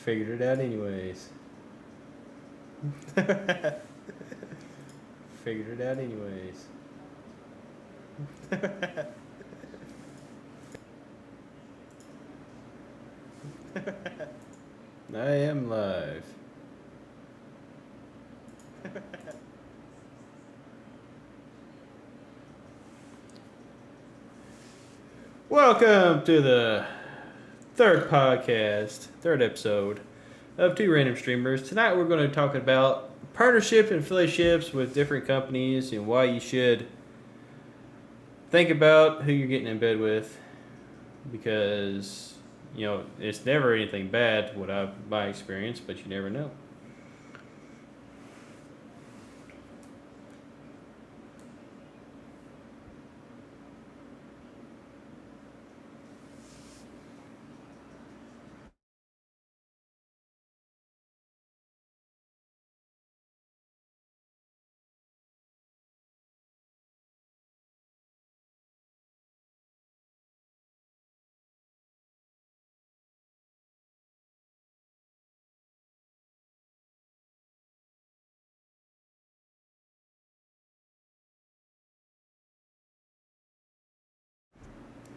Figured it out anyways. Figured it out anyways. I am live. Welcome to the third episode of Two Random Streamers. Tonight we're going to talk about partnerships and affiliateships with different companies and why you should think about who you're getting in bed with, because it's never anything bad, my experience, but you never know.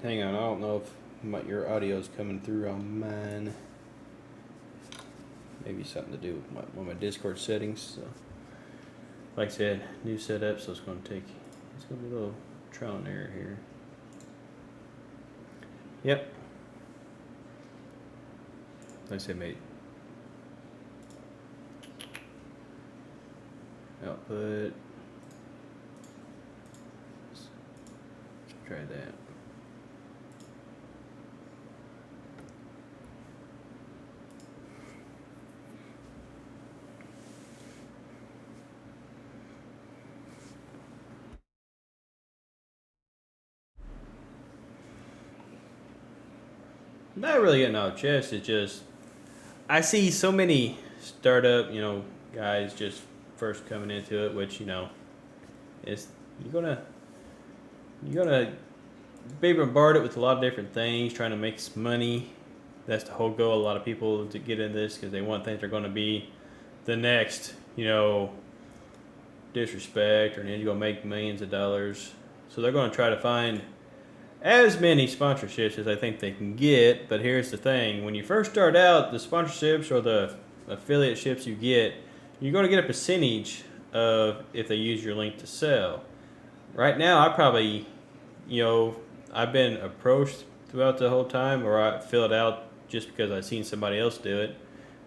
Hang on, I don't know if your audio is coming through on mine. Maybe something to do with my Discord settings. So, like I said, new setup, so it's going to be a little trial and error here. Yep. Like I said, mate. Output. Let's try that. Not really getting off chest. It's just I see so many startup, guys just first coming into it, which is you're gonna be bombarded with a lot of different things, trying to make some money. That's the whole goal. A lot of people to get into this because they want things are going to be the next, disrespect, or then you're gonna make millions of dollars. So they're going to try to find as many sponsorships as I think they can get. But here's the thing: when you first start out, the sponsorships or the affiliateships you get, you're going to get a percentage of if they use your link to sell. Right now, I probably, I've been approached throughout the whole time, or I filled out just because I've seen somebody else do it.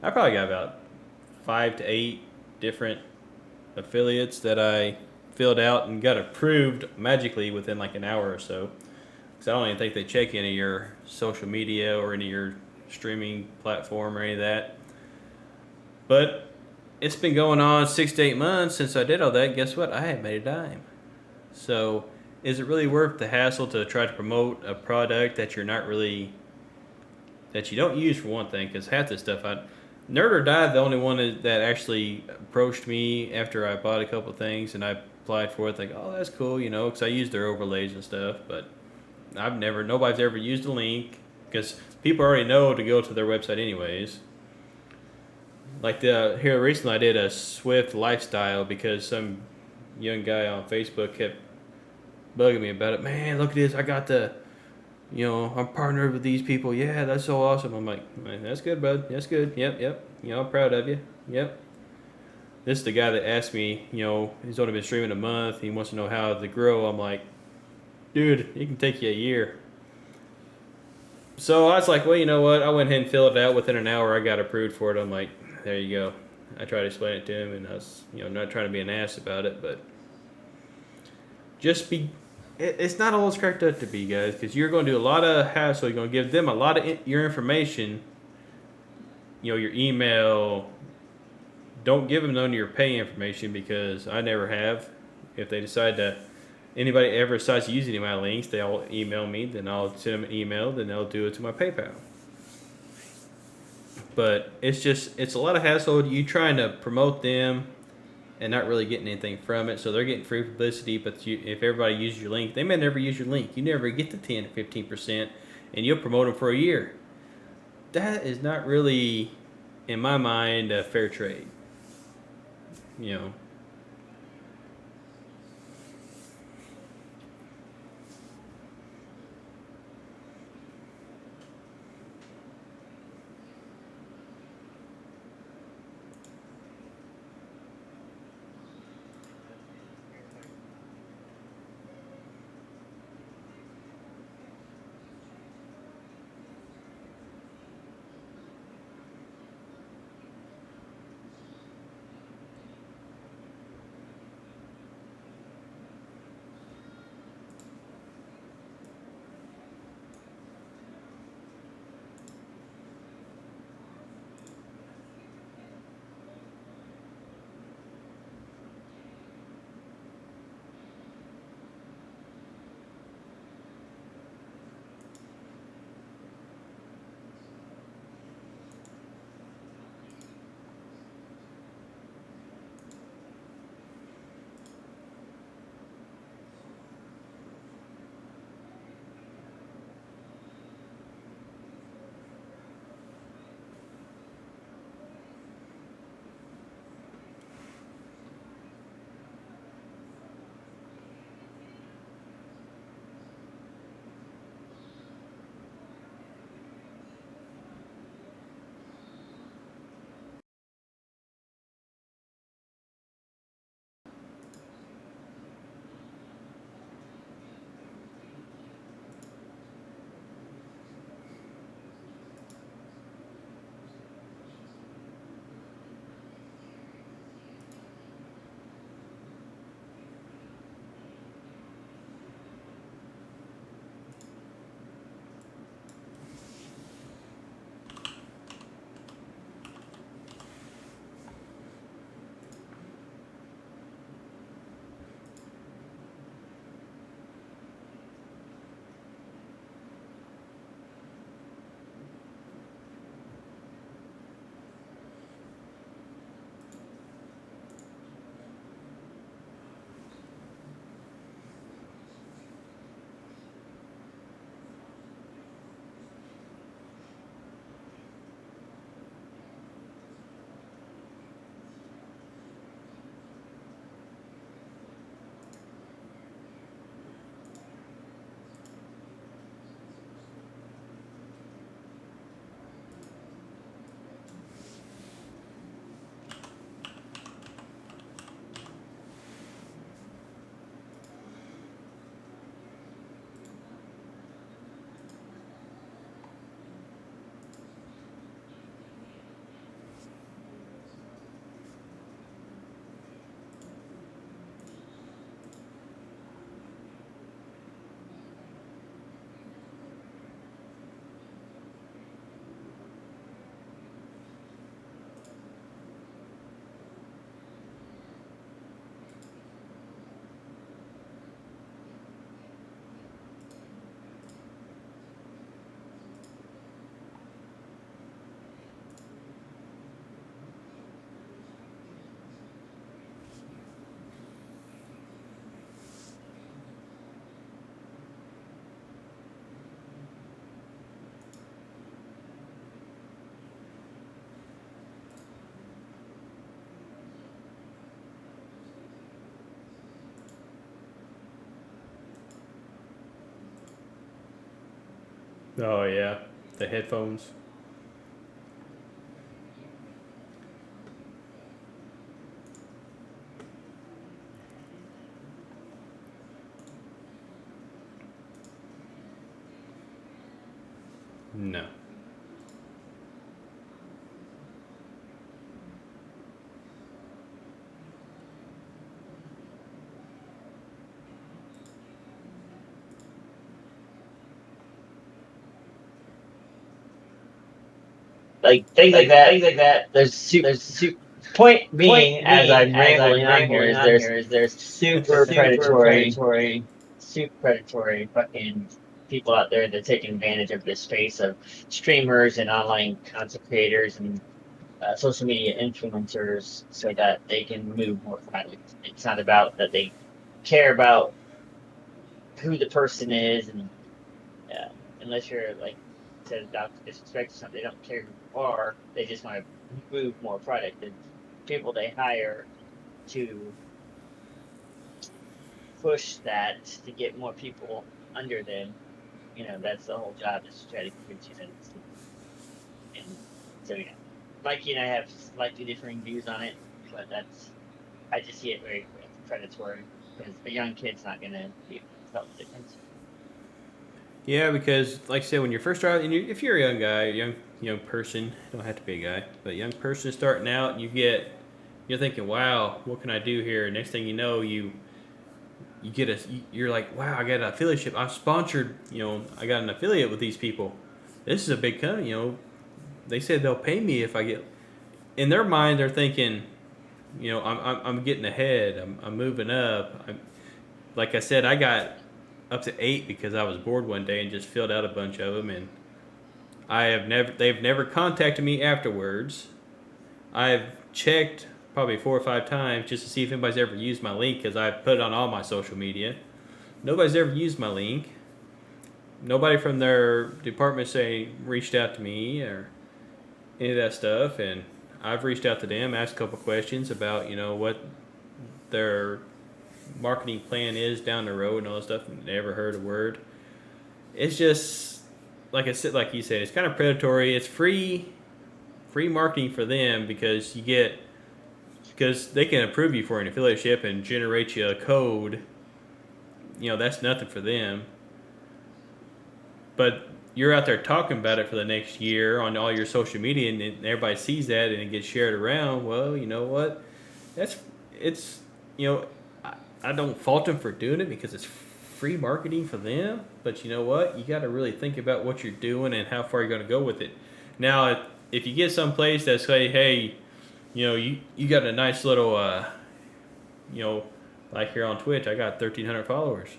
I probably got about 5 to 8 different affiliates that I filled out and got approved magically within like an hour or so. Because I don't even think they check any of your social media or any of your streaming platform or any of that. But it's been going on 6 to 8 months since I did all that. Guess what? I haven't made a dime. So is it really worth the hassle to try to promote a product that you're not really, that you don't use, for one thing? Because half this stuff, Nerd or Die, the only one that actually approached me after I bought a couple things and I applied for it. Like, oh, that's cool, because I use their overlays and stuff. But nobody's ever used a link because people already know to go to their website anyways. Like here recently, I did a Swift lifestyle because some young guy on Facebook kept bugging me about it. Man, look at this! I got I'm partnered with these people. Yeah, that's so awesome. I'm like, man, that's good, bud. That's good. Yep. I'm proud of you. Yep. This is the guy that asked me. He's only been streaming a month. He wants to know how to grow. I'm like, dude, it can take you a year. So I was like, well, you know what? I went ahead and filled it out. Within an hour, I got approved for it. I'm like, there you go. I tried to explain it to him, and I was, not trying to be an ass about it, but just be. It's not all it's cracked up to be, guys, because you're going to do a lot of hassle. You're going to give them a lot of your information, your email. Don't give them none of your pay information, because I never have. If they decide to, anybody ever decides to use any of my links, they'll email me, then I'll send them an email, then they'll do it to my PayPal. But it's a lot of hassle. You trying to promote them and not really getting anything from it. So they're getting free publicity, but if everybody uses your link, they may never use your link. You never get the 10 to 15%, and you'll promote them for a year. that is not really, in my mind, a fair trade. You know, oh yeah, the headphones. No. Like things like that. There's point being, as I'm rambling on here, is there's super predatory fucking people out there that take advantage of this space of streamers and online content creators and social media influencers so that they can move more freely. It's not about that they care about who the person is, and unless you're like said adopt disrespect or something. They don't care who you are. They just want to move more product. The people they hire to push that to get more people under them, that's the whole job, is to try to convince you that it's, and so Mikey and I have slightly differing views on it, but I just see it very predatory because a young kid's not gonna be able to tell the difference. Yeah, because like I said, when you're first starting, and if you're a young guy, a young person, don't have to be a guy, but a young person starting out, you're thinking, wow, what can I do here? Next thing you know, you get you're like, wow, I got an affiliate. I'm sponsored. I got an affiliate with these people. This is a big company. They said they'll pay me if I get. In their mind, they're thinking, I'm getting ahead. I'm moving up. Like I said, I got up to 8 because I was bored one day and just filled out a bunch of them, and they've never contacted me afterwards. I've checked probably 4 or 5 times just to see if anybody's ever used my link because I put it on all my social media. Nobody's ever used my link. Nobody from their department reached out to me or any of that stuff, and I've reached out to them, asked a couple questions about what their marketing plan is down the road and all that stuff. Never heard a word. It's just like I said, like you said, it's kind of predatory. It's free marketing for them because they can approve you for an affiliateship and generate you a code. That's nothing for them. But you're out there talking about it for the next year on all your social media, and everybody sees that and it gets shared around. Well, you know what? It's I don't fault them for doing it because it's free marketing for them. But you know what? You got to really think about what you're doing and how far you're going to go with it. Now, if you get someplace that's say, hey, you got a nice little, like here on Twitch, I got 1,300 followers.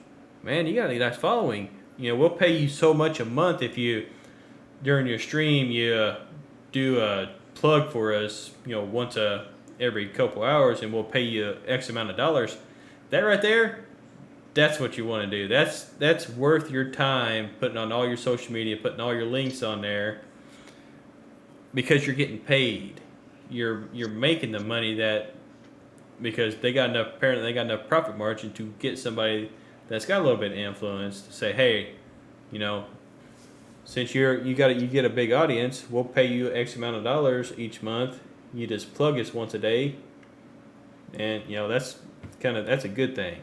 Man, you got a nice following. We'll pay you so much a month if you, during your stream, you do a plug for us, once every couple hours, and we'll pay you X amount of dollars. That right there, that's what you want to do. That's worth your time putting on all your social media, putting all your links on there, because you're getting paid. You're making the money because apparently they got enough profit margin to get somebody that's got a little bit of influence to say, hey, since you get a big audience, we'll pay you X amount of dollars each month. You just plug us once a day, and that's a good thing.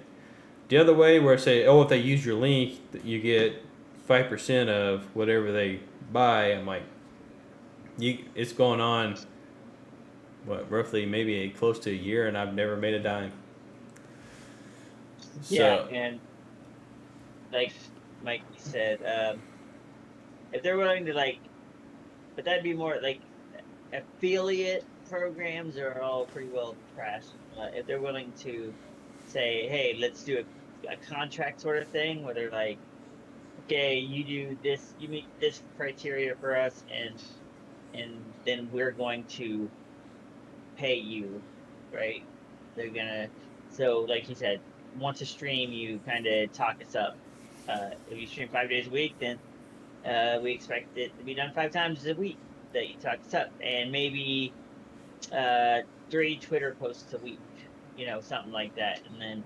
The other way, where I say, if they use your link, you get 5% of whatever they buy. I'm like, it's going on, roughly maybe close to a year, and I've never made a dime. Yeah, and like Mike said, if they're willing to but that'd be more like affiliate programs are all pretty well trashed. If they're willing to say, hey, let's do a contract sort of thing where they're like, okay, you do this, you meet this criteria for us, and then we're going to pay you, right? They're gonna, so like you said, once a stream, you kind of talk us up. If you stream 5 days a week, then we expect it to be done 5 times a week that you talk us up, and maybe 3 Twitter posts a week, something like that, and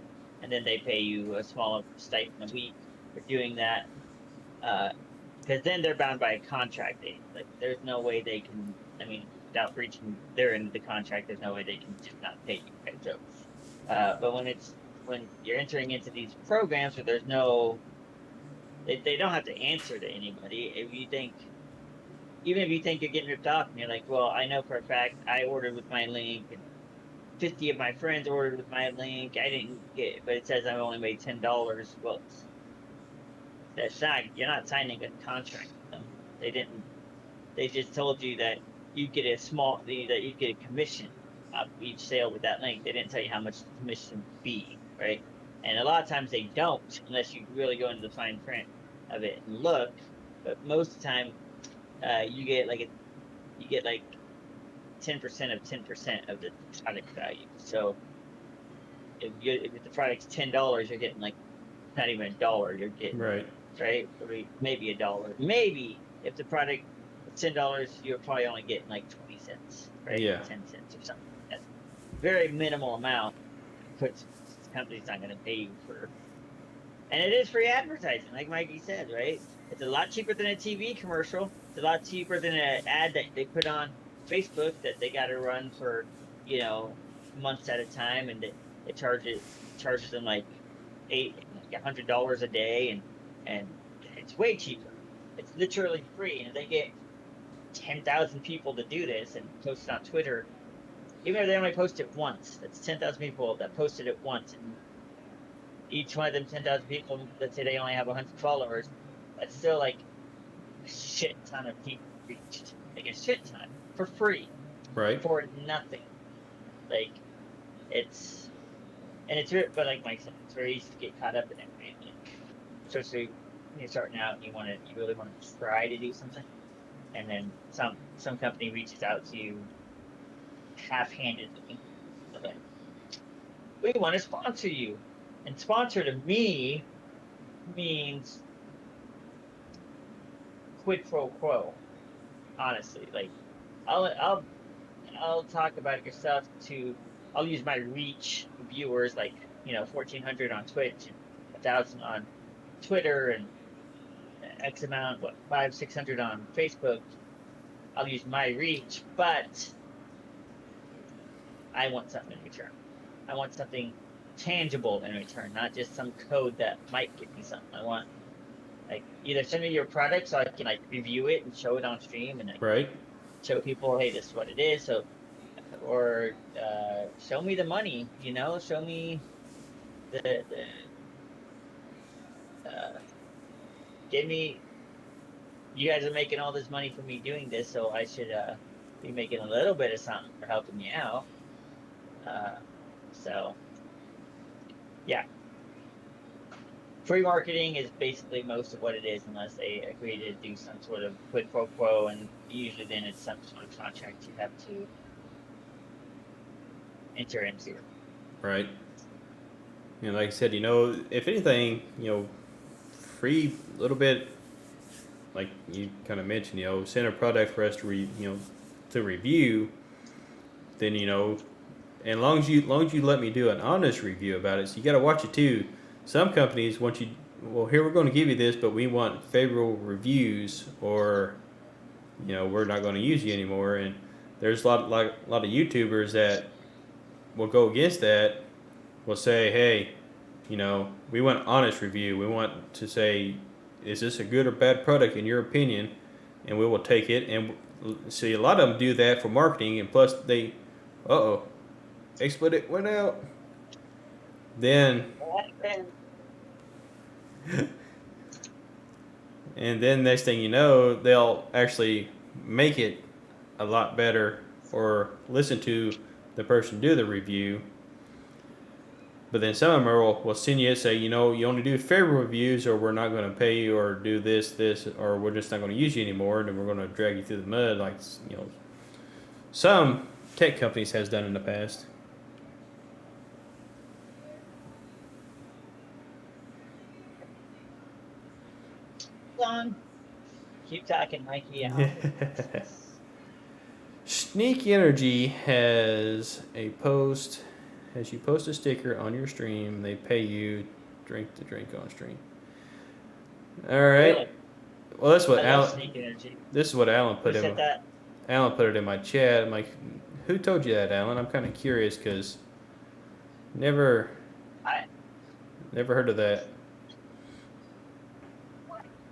then they pay you a smaller stipend a week for doing that, because then they're bound by a contract. Like, there's no way they can. I mean, without breaching their end of the contract, there's no way they can just not pay you. Right? So, but when you're entering into these programs where there's no, they don't have to answer to anybody. Even if you think you're getting ripped off, and you're like, well, I know for a fact I ordered with my link, and 50 of my friends ordered with my link. I didn't get, but it says I only made $10. Well, you're not signing a contract with them. They just told you that you get that you get a commission off each sale with that link. They didn't tell you how much the commission would be, right? And a lot of times they don't, unless you really go into the fine print of it and look. But most of the time, you get like 10% of 10% of the product value. So if the product's $10, you're getting like not even $1. You're getting Right. Maybe $1, maybe if the product is $10, you're probably only getting like 20 cents, right? Yeah. 10 cents or something. That's very minimal amount, because the company's not going to pay you for. And it is free advertising, like Mikey said, right? It's a lot cheaper than a TV commercial. It's a lot cheaper than an ad that they put on Facebook that they got to run for, months at a time, and it charges them like $100 a day, and it's way cheaper. It's literally free, and if they get 10,000 people to do this and post it on Twitter, even if they only post it once, that's 10,000 people that posted it once, and each one of them 10,000 people, let's say they only have 100 followers, that's still like a shit ton of people reached. Like a shit ton for free, Right. for nothing. Like it's but like Mike said, it's very easy to get caught up in it, right? Like, especially when you're starting out and you really want to try to do something, and then some company reaches out to you half-handedly, like, we want to sponsor you, and sponsor to me means quid pro quo. Honestly, like I'll talk about your stuff to. I'll use my reach viewers, like 1,400 on Twitch and 1,000 on Twitter, and X amount, what, 500-600 on Facebook. I'll use my reach, but I want something in return. I want something tangible in return, not just some code that might give me something. I want, like, either send me your product so I can like review it and show it on stream, and like Right. show people, hey, this is what it is. So, or show me the money. Show me the give me. You guys are making all this money for me doing this, so I should be making a little bit of something for helping me out. Uh, so yeah, free marketing is basically most of what it is, unless they agree to do some sort of quid pro quo, and usually then it's some sort of contract you have to enter into. Right. Like I said, if anything, free little bit, like you kind of mentioned, send a product for us to review. Then and long as you let me do an honest review about it, so you got to watch it too. Some companies want you. Well, here we're going to give you this, but we want favorable reviews, or we're not going to use you anymore. And there's a lot of YouTubers that will go against that. Will say, hey, we want honest review. We want to say, is this a good or bad product in your opinion? And we will take it. And see, a lot of them do that for marketing, and plus they, expletive went out. Then, and then next thing you know, they'll actually make it a lot better, or listen to the person do the review. But then some of them will send you and say, you only do favorable reviews, or we're not going to pay you, or do this, or we're just not going to use you anymore, and then we're going to drag you through the mud, like some tech companies has done in the past. On. Keep talking, Mikey. Sneak Energy has a post. As you post a sticker on your stream, they pay you drink to drink on stream. All right. Really? Well, that's what I love Alan. Sneak Energy. This is what Alan Who put in. said that? Alan put it in my chat. I'm like, who told you that, Alan? I'm kind of curious because never heard of that.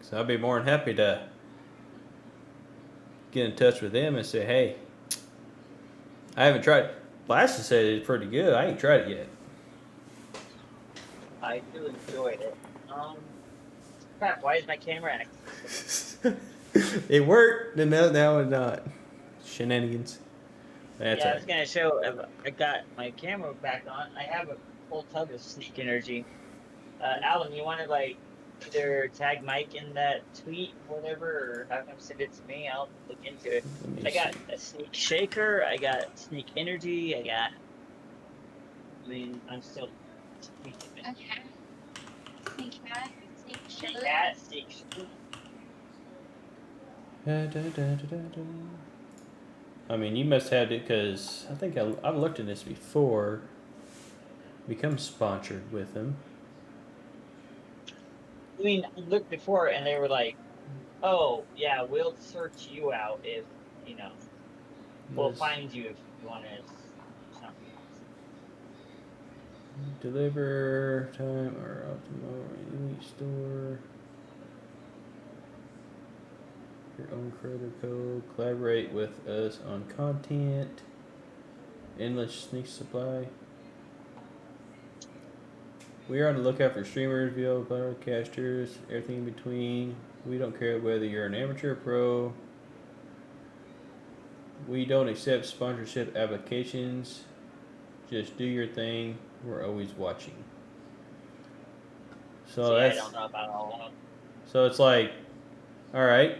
So I'd be more than happy to get in touch with them and say, hey, I haven't tried it. Blasted said it's pretty good. I ain't tried it yet. I do enjoyed it. Crap, why is my camera acting? It worked, and now it's not. Shenanigans. That's I was gonna show. I got my camera back on. I have a full tub of Sneak Energy. Alan, you want to like either tag Mike in that tweet, whatever, or have him send it to me? I'll look into it. I got a Sneak Shaker. I got Sneak Energy. I'm still. Okay. Sneak cat, sneak Sneak sugar. Cat, Sneak Sugar. I mean, you must have it because I think I've looked at this before. Become sponsored with them. I mean, I looked before and they were like, "Oh, yeah, we'll search you out if you know, we'll Let's find you if you want to something." deliver time or optimal elite store. Your own creator code. Collaborate with us on content. Endless sneak supply. We are on the lookout for streamers, video podcasters, everything in between. We don't care whether you're an amateur or pro. We don't accept sponsorship applications. Just do your thing. We're always watching. So See, I that's don't know about all of them. so it's like, all right.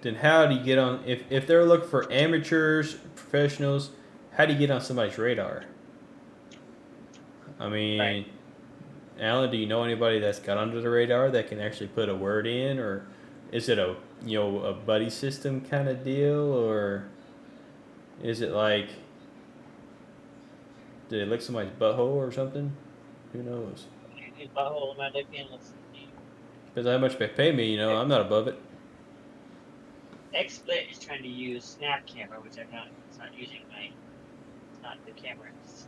Then how do you get on? If they're looking for amateurs, professionals, how do you get on somebody's radar? I mean, Right. Alan, do you know anybody that's got under the radar that can actually put a word in, or is it a a buddy system kind of deal, or is it like did they lick somebody's butthole or something? Who knows? His butthole, am I looking? Let's see. Because how much they pay me, I'm not above it. XSplit is trying to use Snap Camera, which I'm not. It's not using my. It's not the camera. It's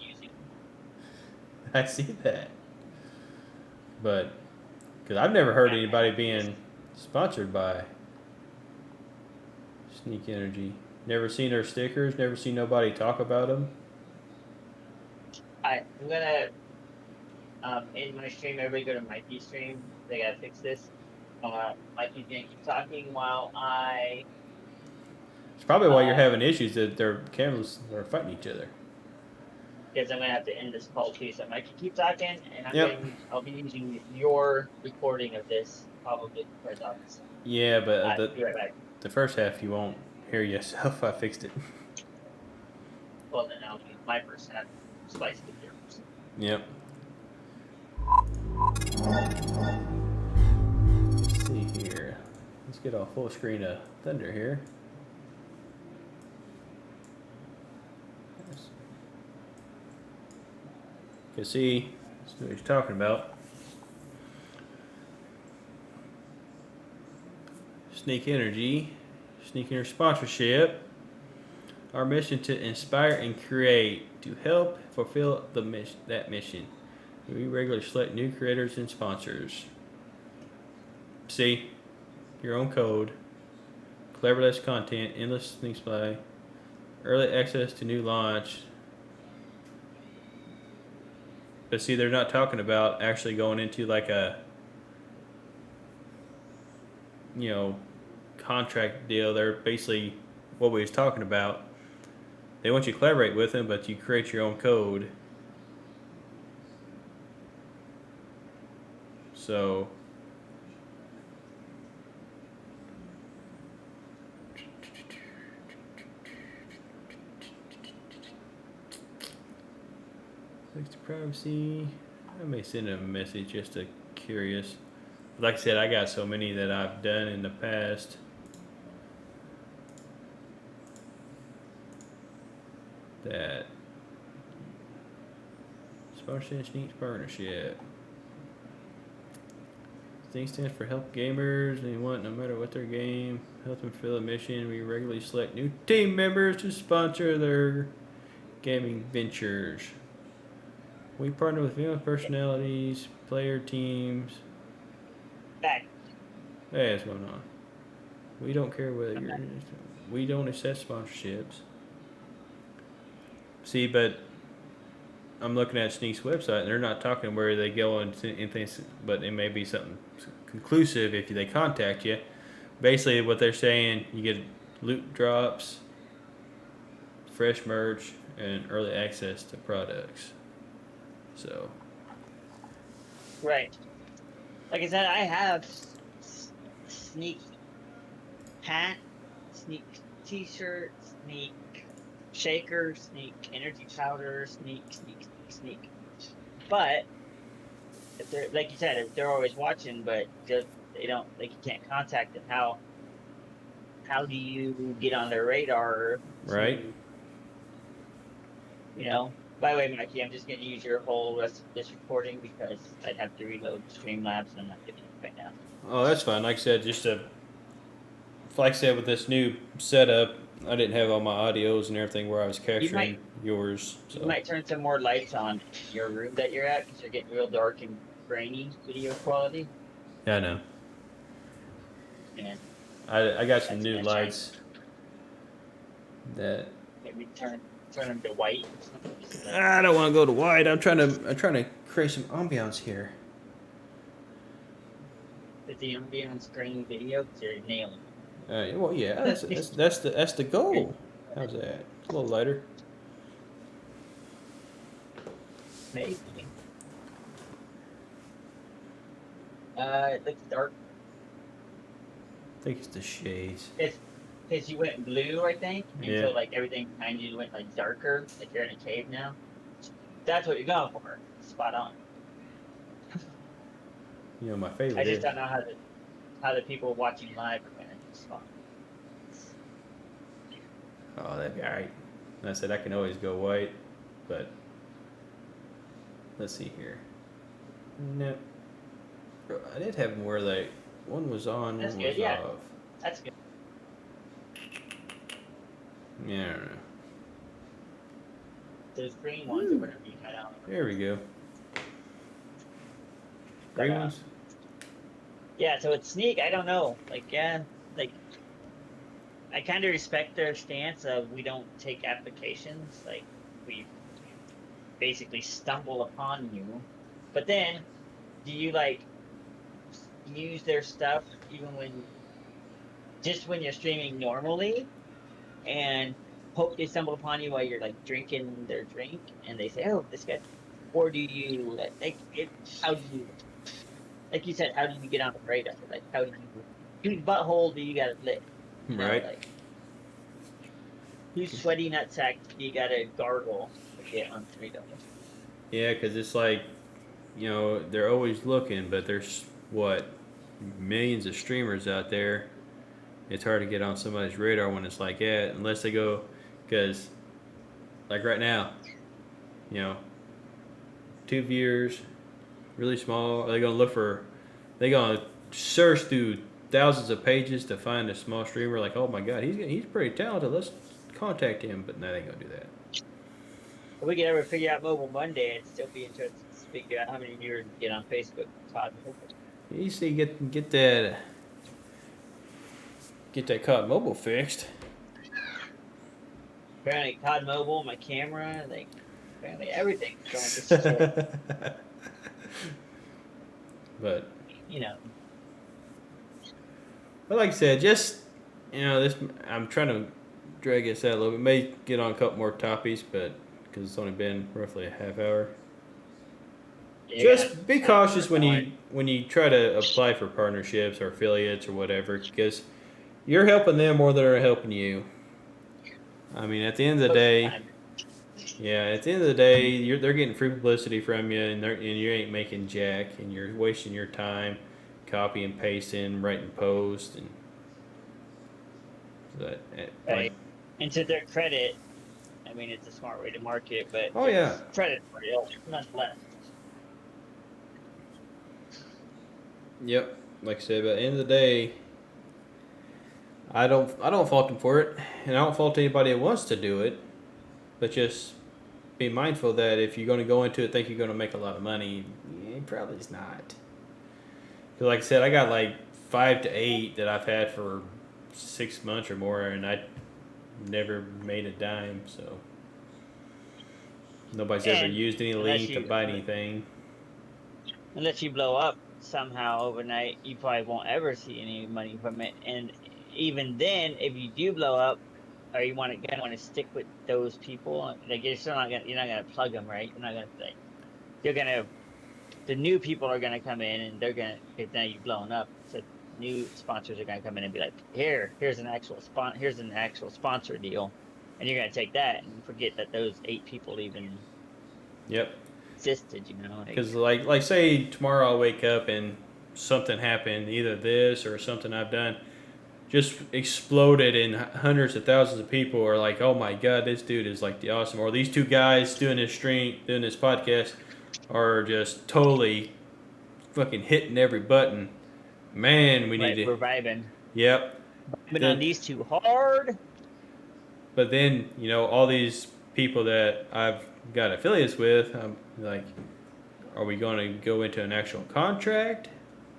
using. I see that, but because I've never heard Snap anybody Camera. being sponsored by Sneak Energy. Never seen their stickers. Never seen nobody talk about them. I'm gonna in my stream. Everybody go to Mikey's stream. They gotta fix this. Mikey's gonna keep talking while I. It's probably why you're having issues that their cameras are fighting each other. Because I'm gonna have to end this call too. So Mikey, keep talking, and Yep. I'll be using your recording of this probably for this. Yeah, but Be right back. the first half you won't hear yourself. I fixed it. Well, then I'll use my first half. Slice it different. Yep. Let's see here. Let's get a full screen of Thunder here. You can see, that's what he's talking about. Sneak Energy, Sneak Energy sponsorship. Our mission to inspire and create to help fulfill that mission. We regularly select new creators and sponsors. See, your own code, cleverless content, endless sneak supply, early access to new launch. But see, they're not talking about actually going into like a, contract deal. They're basically what we was talking about. They want you to collaborate with them, but you create your own code. So thanks to privacy. I may send a message just to curious. Like I said, I got so many that I've done in the past. That sponsorship sneaks partnership. Thing stands for help gamers. They want no matter what their game, help them fulfill a mission. We regularly select new team members to sponsor their gaming ventures. We partner with famous personalities, player teams. Back. Hey, what's going on? We don't care whether you're. We don't accept sponsorships. See, but I'm looking at Sneak's website, and they're not talking where they go into anything, but it may be something conclusive if they contact you. Basically, what they're saying, you get loot drops, fresh merch, and early access to products. So. Right. Like I said, I have Sneak hat, Sneak t-shirt, Sneak shaker, Sneak energy powder, Sneak. But if they're like you said, if they're always watching, but just they don't, like you can't contact them. How how do you get on their radar? Right. To, you know. By the way, Mikey, I'm just going to use your whole rest of this recording because I'd have to reload Streamlabs and I'm not doing it right now. Oh, that's fine. Like I said, like I said, with this new setup, I didn't have all my audios and everything where I was capturing yours. So. You might turn some more lights on in your room that you're at because you're getting real dark and grainy video quality. Yeah, I know. And I got some That's new nice, lights that maybe turn them to white or something. Just like, I don't want to go to white. I'm trying to create some ambiance here. with the ambience grainy video because you're nailing it. Well, yeah, that's the goal. How's that? A little lighter. Maybe. It looks dark. I think it's the shades. Because you went blue, I think, and Yeah. so like everything behind you went like darker, like you're in a cave now. That's what you're going for. Spot on. You know, my favorite I just is. don't know how the people watching live are going to respond. Oh, that'd be alright. I said I can always go white, but let's see here. No, I did have them where one was on, That's one good, was yeah. off. That's good. Yeah, I don't know. Those green ones or whatever you had on. There we go. Green ones. Yeah, so it's Sneak. I don't know. Like, yeah, like I kind of respect their stance of we don't take applications. Like, we basically stumble upon you. But then, do you like use their stuff even when you're streaming normally, and hope they stumble upon you while you're like drinking their drink, and they say, "Oh, this guy," or do you how do you? Like you said, how do you get on the radar? Like, how do you? Whose butthole do you gotta lick? You know, Right. like, whose sweaty nutsack do you gotta gargle to get on the radar? Yeah, because it's like, you know, they're always looking, but there's what millions of streamers out there. It's hard to get on somebody's radar when it's like that, unless they go, because like right now, you know, 2 viewers, really small. Are they gonna look for? They gonna search through thousands of pages to find a small streamer? Like, oh my god, he's pretty talented. Let's contact him. But no, they ain't gonna do that. If we could ever figure out Mobile Monday, it'd still be interesting to figure out how many viewers get on Facebook. Todd Mobile. You see, get that COD Mobile fixed. Apparently, COD Mobile, my camera, like apparently everything's going to shit. But You know, like I said, just you know, this I'm trying to drag this out a little bit. May get on a couple more topics, but because it's only been roughly a half hour. you Just gotta- be cautious when you try to apply for partnerships or affiliates or whatever, because you're helping them more than they're helping you. I mean, at the end of the day, at the end of the day, they're getting free publicity from you, and you ain't making jack, and you're wasting your time, copy and pasting, writing posts, and that. Right. And to their credit, I mean, it's a smart way to market, but Oh, yeah. credit for it, nonetheless. Yep, like I said, but at the end of the day, I don't fault them for it, and I don't fault anybody that wants to do it, but just be mindful that if you're going to go into it think you're going to make a lot of money, probably it's not. 'Cause like I said, I got like 5 to 8 that I've had for 6 months or more, and I never made a dime, so nobody's ever And used any unless link to you- buy anything. Unless you blow up somehow overnight, you probably won't ever see any money from it. And even then, if you do blow up, or you want to stick with those people, like you're not gonna plug them, right? You're not gonna like, the new people are gonna come in and they're gonna, if now you've blown up, so new sponsors are gonna come in and be like, here's an actual sponsor deal, and you're gonna take that and forget that those 8 people even Yep. existed, you know? Because like say tomorrow I'll wake up and something happened, either this or something I've done. just exploded, and hundreds of thousands of people are like, "Oh my god, this dude is like the awesome," or these two guys doing this stream, doing this podcast, are just totally fucking hitting every button. Man, we need Right, we're to. vibing. Yep. But Then- on these two hard. But then, all these people that I've got affiliates with, I'm like, are we going to go into an actual contract?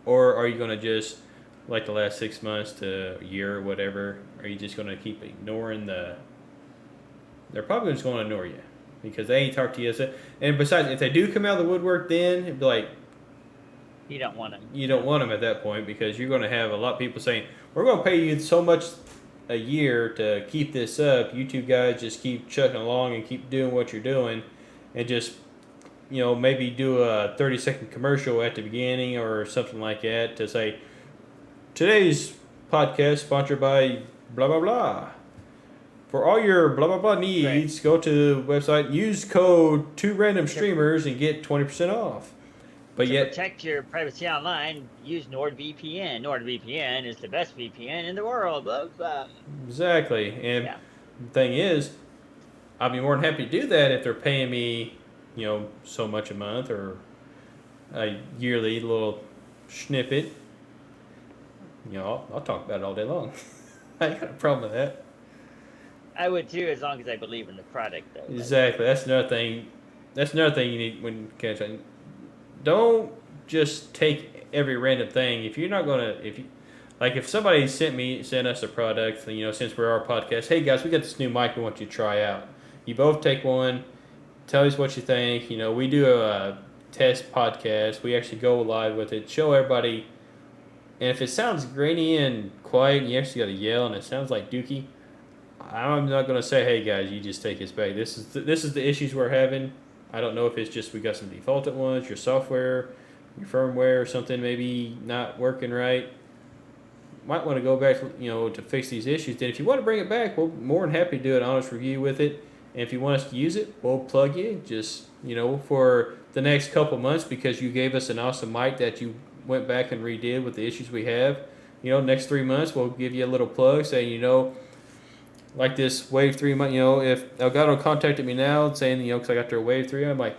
Or are you going to just, like the last 6 months to a year or whatever, are you just going to keep ignoring they're probably just going to ignore you because they ain't talked to you. And besides, if they do come out of the woodwork, then it'd be like, You don't want them. you don't want them at that point because you're going to have a lot of people saying, we're going to pay you so much a year to keep this up. You two guys just keep chucking along and keep doing what you're doing and just, maybe do a 30-second commercial at the beginning or something like that to say, today's podcast sponsored by blah, blah, blah. For all your blah, blah, blah needs, Go to the website, use code 2randomstreamers and get 20% off. But to yet, protect your privacy online, use NordVPN. NordVPN is the best VPN in the world. Blah, blah. exactly. And Yeah. the thing is, I'd be more than happy to do that if they're paying me, so much a month or a yearly little snippet. I'll talk about it all day long. I ain't got a problem with that. I would too, as long as I believe in the product, though. Exactly. That's another thing. That's another thing you need when catching. Don't just take every random thing. If you're not gonna, if somebody sent us a product, since we're our podcast, hey guys, we got this new mic we want you to try out. You both take one, tell us what you think. We do a test podcast. We actually go live with it, show everybody. And if it sounds grainy and quiet, and you actually got to yell, and it sounds like Dookie, I'm not gonna say, hey guys, you just take this back. This is the issues we're having. I don't know if it's just we got some defaulted ones, your software, your firmware, or something maybe not working right. Might want to go back, to fix these issues. Then if you want to bring it back, we're more than happy to do an honest review with it. And if you want us to use it, we'll plug you just, for the next couple months because you gave us an awesome mic that you went back and redid with the issues we have. Next 3 months, we'll give you a little plug saying, like this Wave 3, if Elgato contacted me now saying, because I got their Wave 3, I'm like,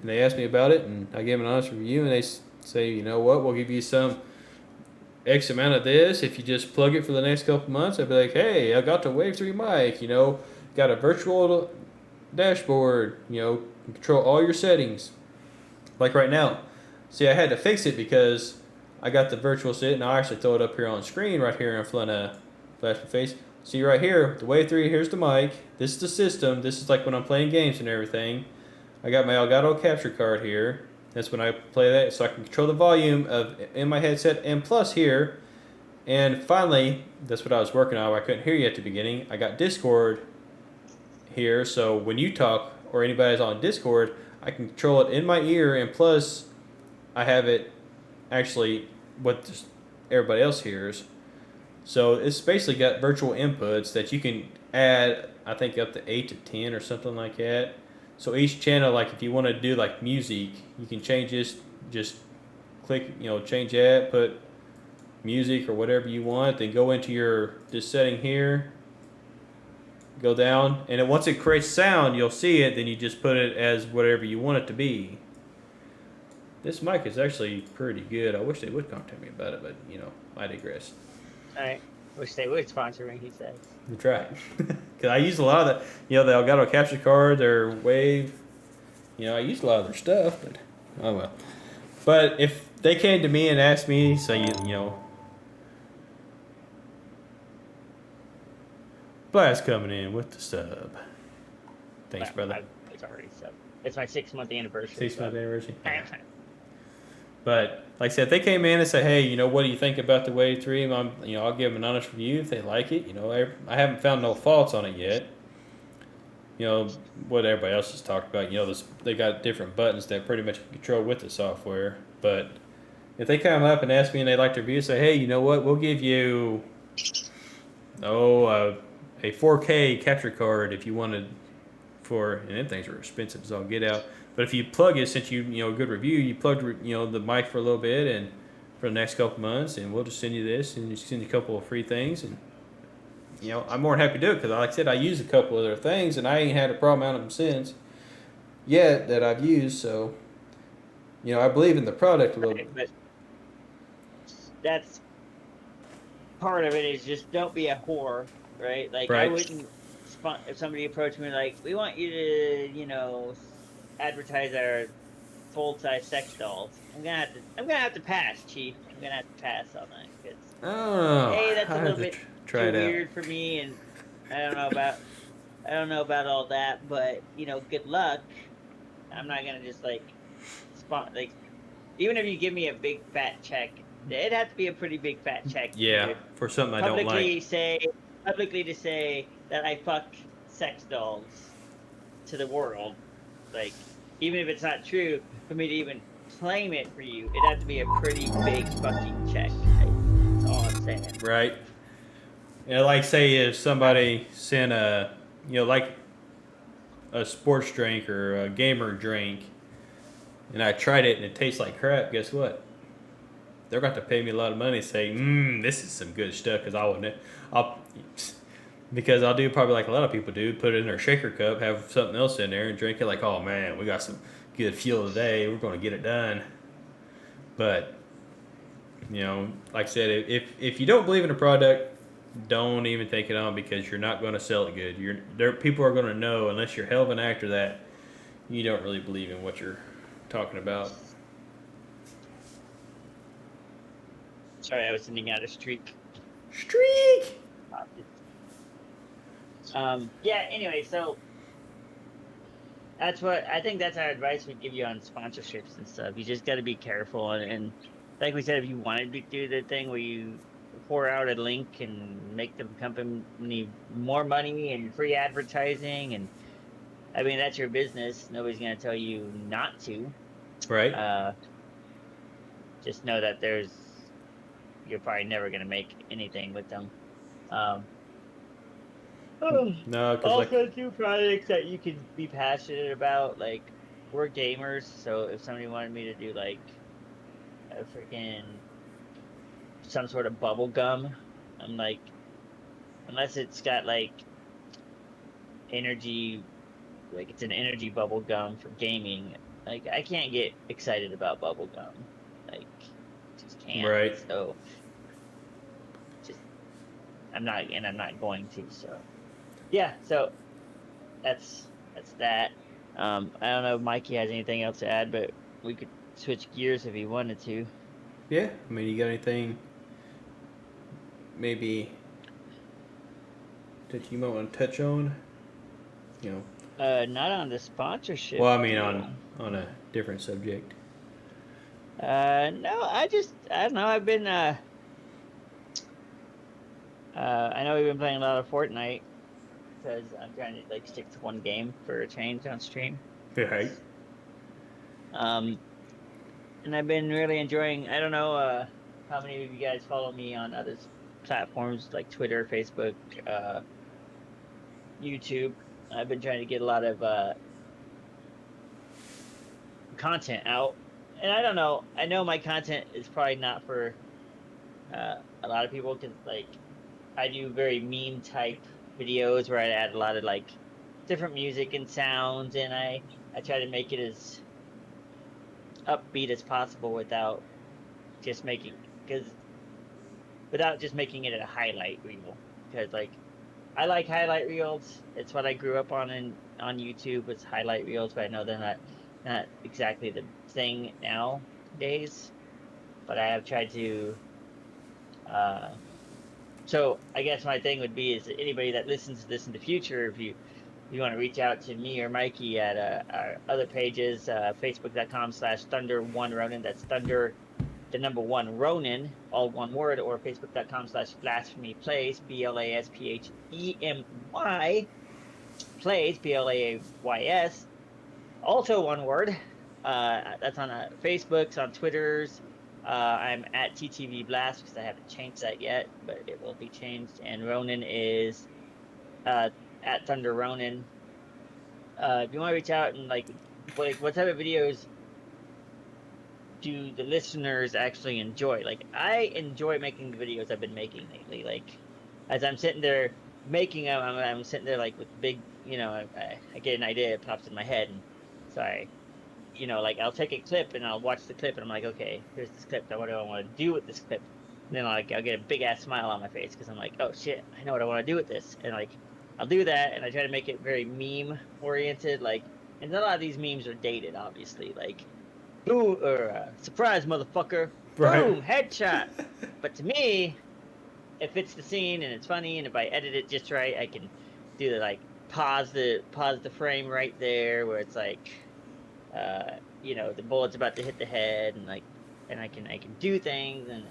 and they asked me about it, and I gave them an honest review, and they say, you know what, we'll give you some X amount of this if you just plug it for the next couple months. I'd be like, hey, I got the Wave 3 mic, got a virtual dashboard, control all your settings. Like right now, see, I had to fix it because I got the virtual sit, and I actually throw it up here on screen right here in front of Flash My Face. See right here, the Wave 3, here's the mic. This is the system. This is like when I'm playing games and everything. I got my Elgato capture card here. That's when I play that, so I can control the volume in my headset and plus here. And finally, that's what I was working on. I couldn't hear you at the beginning. I got Discord here, so when you talk or anybody's on Discord, I can control it in my ear, and plus I have it actually what everybody else hears. So it's basically got virtual inputs that you can add, I think up to 8 to 10 or something like that. So each channel, like if you want to do like music, you can change this, just click, change that, put music or whatever you want, then go into this setting here, go down, and then once it creates sound, you'll see it, then you just put it as whatever you want it to be. This mic is actually pretty good. I wish they would contact me about it, but I digress. Alright. Wish they would sponsor me, he says. That's right. Because I use a lot of the Elgato capture card, their Wave. I use a lot of their stuff, but oh well. But if they came to me and asked me, say, Blast coming in with the sub. Thanks, brother. It's already sub. It's my 6-month anniversary. 6-month anniversary. But like I said, if they came in and say, hey, what do you think about the Wave 3? I'll give them an honest review if they like it. I haven't found no faults on it yet. What everybody else has talked about. They got different buttons that pretty much control with the software. But if they come up and ask me and they like to review, say, hey, you know what? We'll give you a 4K capture card if you wanted and them things are expensive as all get out. But if you plug it, since you a good review, you plugged the mic for a little bit, and for the next couple months, and we'll just send you this and just send you a couple of free things. And I'm more than happy to do it because, like I said, I use a couple of their things, and I ain't had a problem out of them since yet that I've used. So, I believe in the product a little bit. But that's part of it is just don't be a whore, right? Like I Right. wouldn't if somebody approached me like, we want you to, advertise our full-size sex dolls. I'm gonna have to pass, Chief. I'm gonna have to pass on that because I don't know. hey, that's I a have little to bit try too it out. weird for me, and I don't know about all that. But good luck. I'm not gonna just even if you give me a big fat check, it'd have to be a pretty big fat check. Yeah, for something I don't like. Publicly to say that I fuck sex dolls to the world, like even if it's not true, for me to even claim it for you, it'd have to be a pretty big fucking check. That's all I'm saying. Right. Like say if somebody sent like a sports drink or a gamer drink, and I tried it and it tastes like crap. Guess what? They're going to pay me a lot of money to say, this is some good stuff because I'll do probably like a lot of people do, put it in their shaker cup, have something else in there and drink it like, oh man, we got some good fuel today. We're going to get it done. But, like I said, if you don't believe in a product, don't even take it on because you're not going to sell it good. People are going to know unless you're hell of an actor that you don't really believe in what you're talking about. Sorry, I was sending out a streak. Streak! Yeah, anyway, so that's what I think that's our advice we'd give you on sponsorships and stuff. You just got to be careful. And like we said, if you wanted to do the thing where you pour out a link and make the company more money and free advertising, and I mean, that's your business. Nobody's going to tell you not to. Right. Just know that you're probably never going to make anything with them. No, because Also, two projects that you can be passionate about, like we're gamers, so if somebody wanted me to do like a freaking some sort of bubble gum, I'm like, unless it's got like energy, like it's an energy bubble gum for gaming, like I can't get excited about bubble gum, like just can't. Right. So just I'm not going to. So yeah, so that's that. I don't know if Mikey has anything else to add, but we could switch gears if he wanted to. Yeah, I mean, you got anything maybe that you might want to touch on? Not on the sponsorship. Well, I mean, on a different subject. No, I don't know. I've been I know we've been playing a lot of Fortnite because I'm trying to like stick to one game for a change on stream. Right. And I've been really enjoying. I don't know how many of you guys follow me on other platforms like Twitter, Facebook, YouTube. I've been trying to get a lot of content out, and I don't know. I know my content is probably not for a lot of people because like I do very meme type videos where I add a lot of like different music and sounds, and I try to make it as upbeat as possible without just making it a highlight reel, because like I like highlight reels. It's what I grew up on YouTube was highlight reels, but I know they're not exactly the thing nowadays. But I have tried to so I guess my thing would be is that anybody that listens to this in the future, if you want to reach out to me or Mikey at our other pages, facebook.com/Thunder1Ronin, that's Thunder the number 1 Ronin, all one word, or facebook.com/BlasphemyPlays, BLASPHEMY plays, PLAYS, also one word. That's on Facebook's, on Twitter's. I'm at TTV Blast because I haven't changed that yet, but it will be changed. And Ronin is at Thunder Ronin. If you want to reach out and like what type of videos do the listeners actually enjoy? Like, I enjoy making the videos I've been making lately. Like, as I'm sitting there making them, I'm sitting there like with big, I get an idea, it pops in my head, and so like I'll take a clip and I'll watch the clip, and I'm like, okay, here's this clip. Now what do I want to do with this clip? And then I'll get a big ass smile on my face because I'm like, oh shit, I know what I want to do with this, and like I'll do that, and I try to make it very meme oriented, like. And a lot of these memes are dated, obviously, like. Boom, or surprise, motherfucker! Right. Boom, headshot. But to me, it fits the scene and it's funny, and if I edit it just right, I can do the like pause the frame right there where it's like, the bullet's about to hit the head, and like, and I can do things, and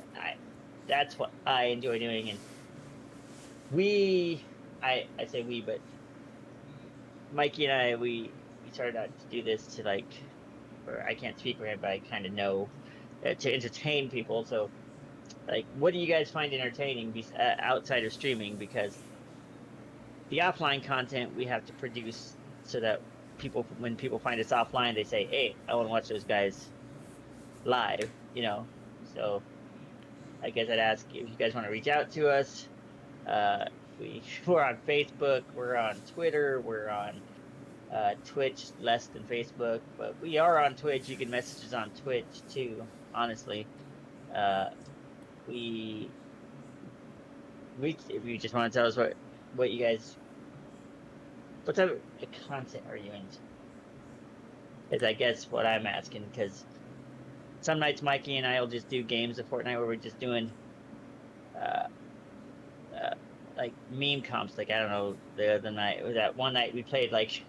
that's what I enjoy doing, and I say we, but Mikey and I we started out to do this to like. Or I can't speak for him, but I kind of know to entertain people. So, like, what do you guys find entertaining outside of streaming? Because the offline content we have to produce so that when people find us offline, they say, "Hey, I want to watch those guys live." So I guess I'd ask if you guys want to reach out to us. We're on Facebook, we're on Twitter, we're on Twitch, less than Facebook, but we are on Twitch. You can message us on Twitch too. Honestly, we if you just want to tell us what you guys, what type of content are you into? Is I guess what I'm asking, because some nights Mikey and I will just do games of Fortnite where we're just doing like meme comps. Like, I don't know, the other night, that one night we played like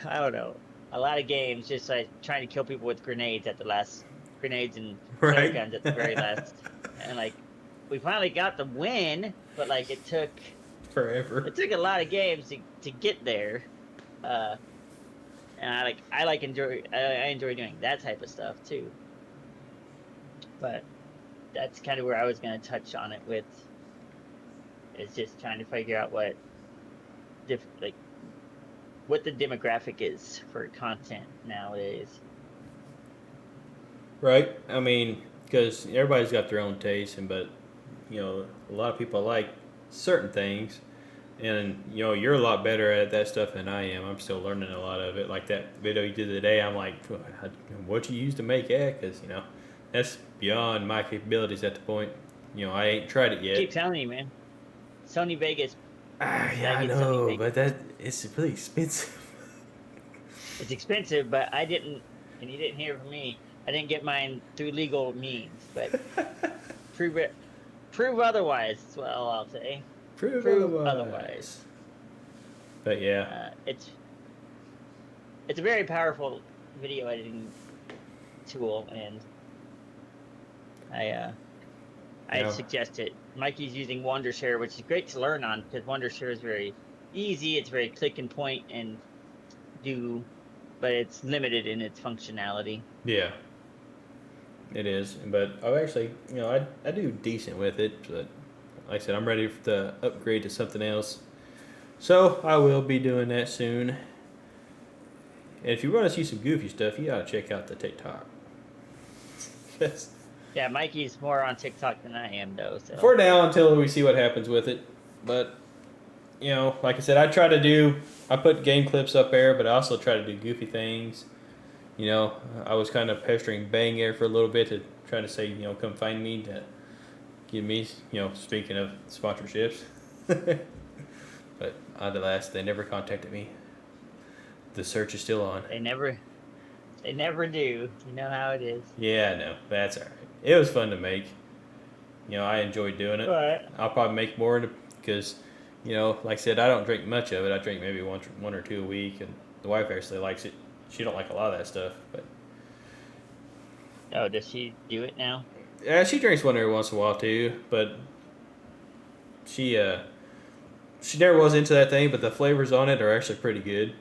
I don't know, a lot of games, just like trying to kill people with grenades and flare Right. guns at the very last, and like we finally got the win, but like it took Forever. a lot of games to get there, and I enjoy doing that type of stuff too, but that's kind of where I was going to touch on it with, is just trying to figure out what the demographic is for content nowadays. Right. I mean, because everybody's got their own taste, but a lot of people like certain things, and you're a lot better at that stuff than I am. I'm still learning a lot of it. Like that video you did today, I'm like, what you use to make that? Because that's beyond my capabilities at the point. I ain't tried it yet. I keep telling you, man. Sony Vegas. Yeah, I know, but it's really expensive. It's expensive, but I didn't, and you didn't hear from me. I didn't get mine through legal means, but prove otherwise. That's what I'll say. Prove otherwise. But yeah, it's a very powerful video editing tool, and I suggest it. Mikey's using Wondershare, which is great to learn on, because Wondershare is very easy. It's very click and point and do, but it's limited in its functionality. Yeah, it is. But I actually, I do decent with it. But like I said, I'm ready to upgrade to something else. So I will be doing that soon. And if you want to see some goofy stuff, you gotta check out the TikTok. Yes. Yeah, Mikey's more on TikTok than I am, though. So. For now, until we see what happens with it. But, like I said, I put game clips up there, but I also try to do goofy things. I was kind of pestering Bang there for a little bit to try to say, come find me to give me, speaking of sponsorships. But alas, they never contacted me. The search is still on. They never do. You know how it is. Yeah, no, that's all right. It was fun to make. I enjoyed doing it. But I'll probably make more because, like I said, I don't drink much of it. I drink maybe one or two a week, and the wife actually likes it. She don't like a lot of that stuff, but. Oh, does she do it now? Yeah, she drinks one every once in a while too, but she never was into that thing. But the flavors on it are actually pretty good.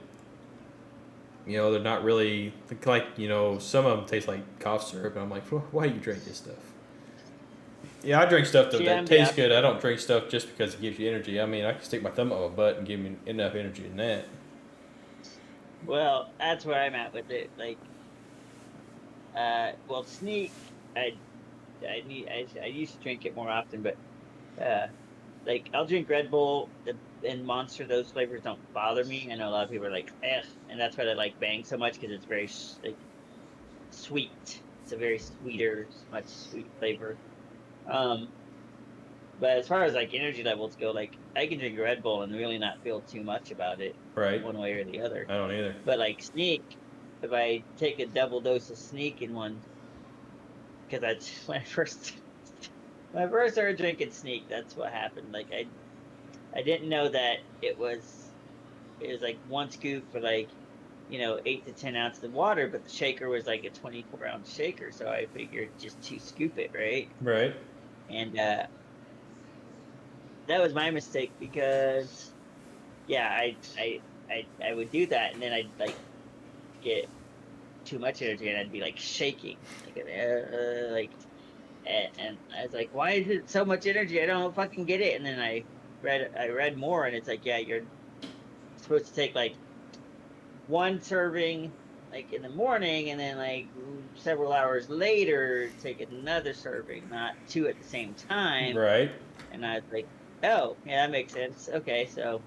They're not really like, some of them taste like cough syrup, and I'm like, why do you drink this stuff? Yeah, I drink stuff that tastes good. I don't drink stuff just because it gives you energy. I mean, I can stick my thumb up my butt and give me enough energy in that. Well, that's where I'm at with it. Like, Well, Sneak, I used to drink it more often, but like I'll drink Red Bull and Monster. Those flavors don't bother me. I know a lot of people are like, eh, and that's why they like Bang so much because it's very like sweet. It's a very sweeter, much sweet flavor. Um, but as far as like energy levels go, like I can drink Red Bull and really not feel too much about it Right. one way or the other. I don't either. But like Sneak, if I take a double dose of Sneak in one, because that's when I first started drinking Sneak, that's what happened. Like I didn't know that it was like one scoop for like 8 to 10 ounces of water, but the shaker was like a 24-ounce shaker, so I figured just to scoop it, right? Right. And that was my mistake because yeah, I would do that, and then I'd like get too much energy, and I'd be like shaking, like and I was like, why is it so much energy? I don't fucking get it. And then I read more, and it's like, yeah, you're supposed to take like one serving like in the morning, and then like several hours later take another serving, not two at the same time. Right. And I was like, oh yeah, that makes sense. Okay, so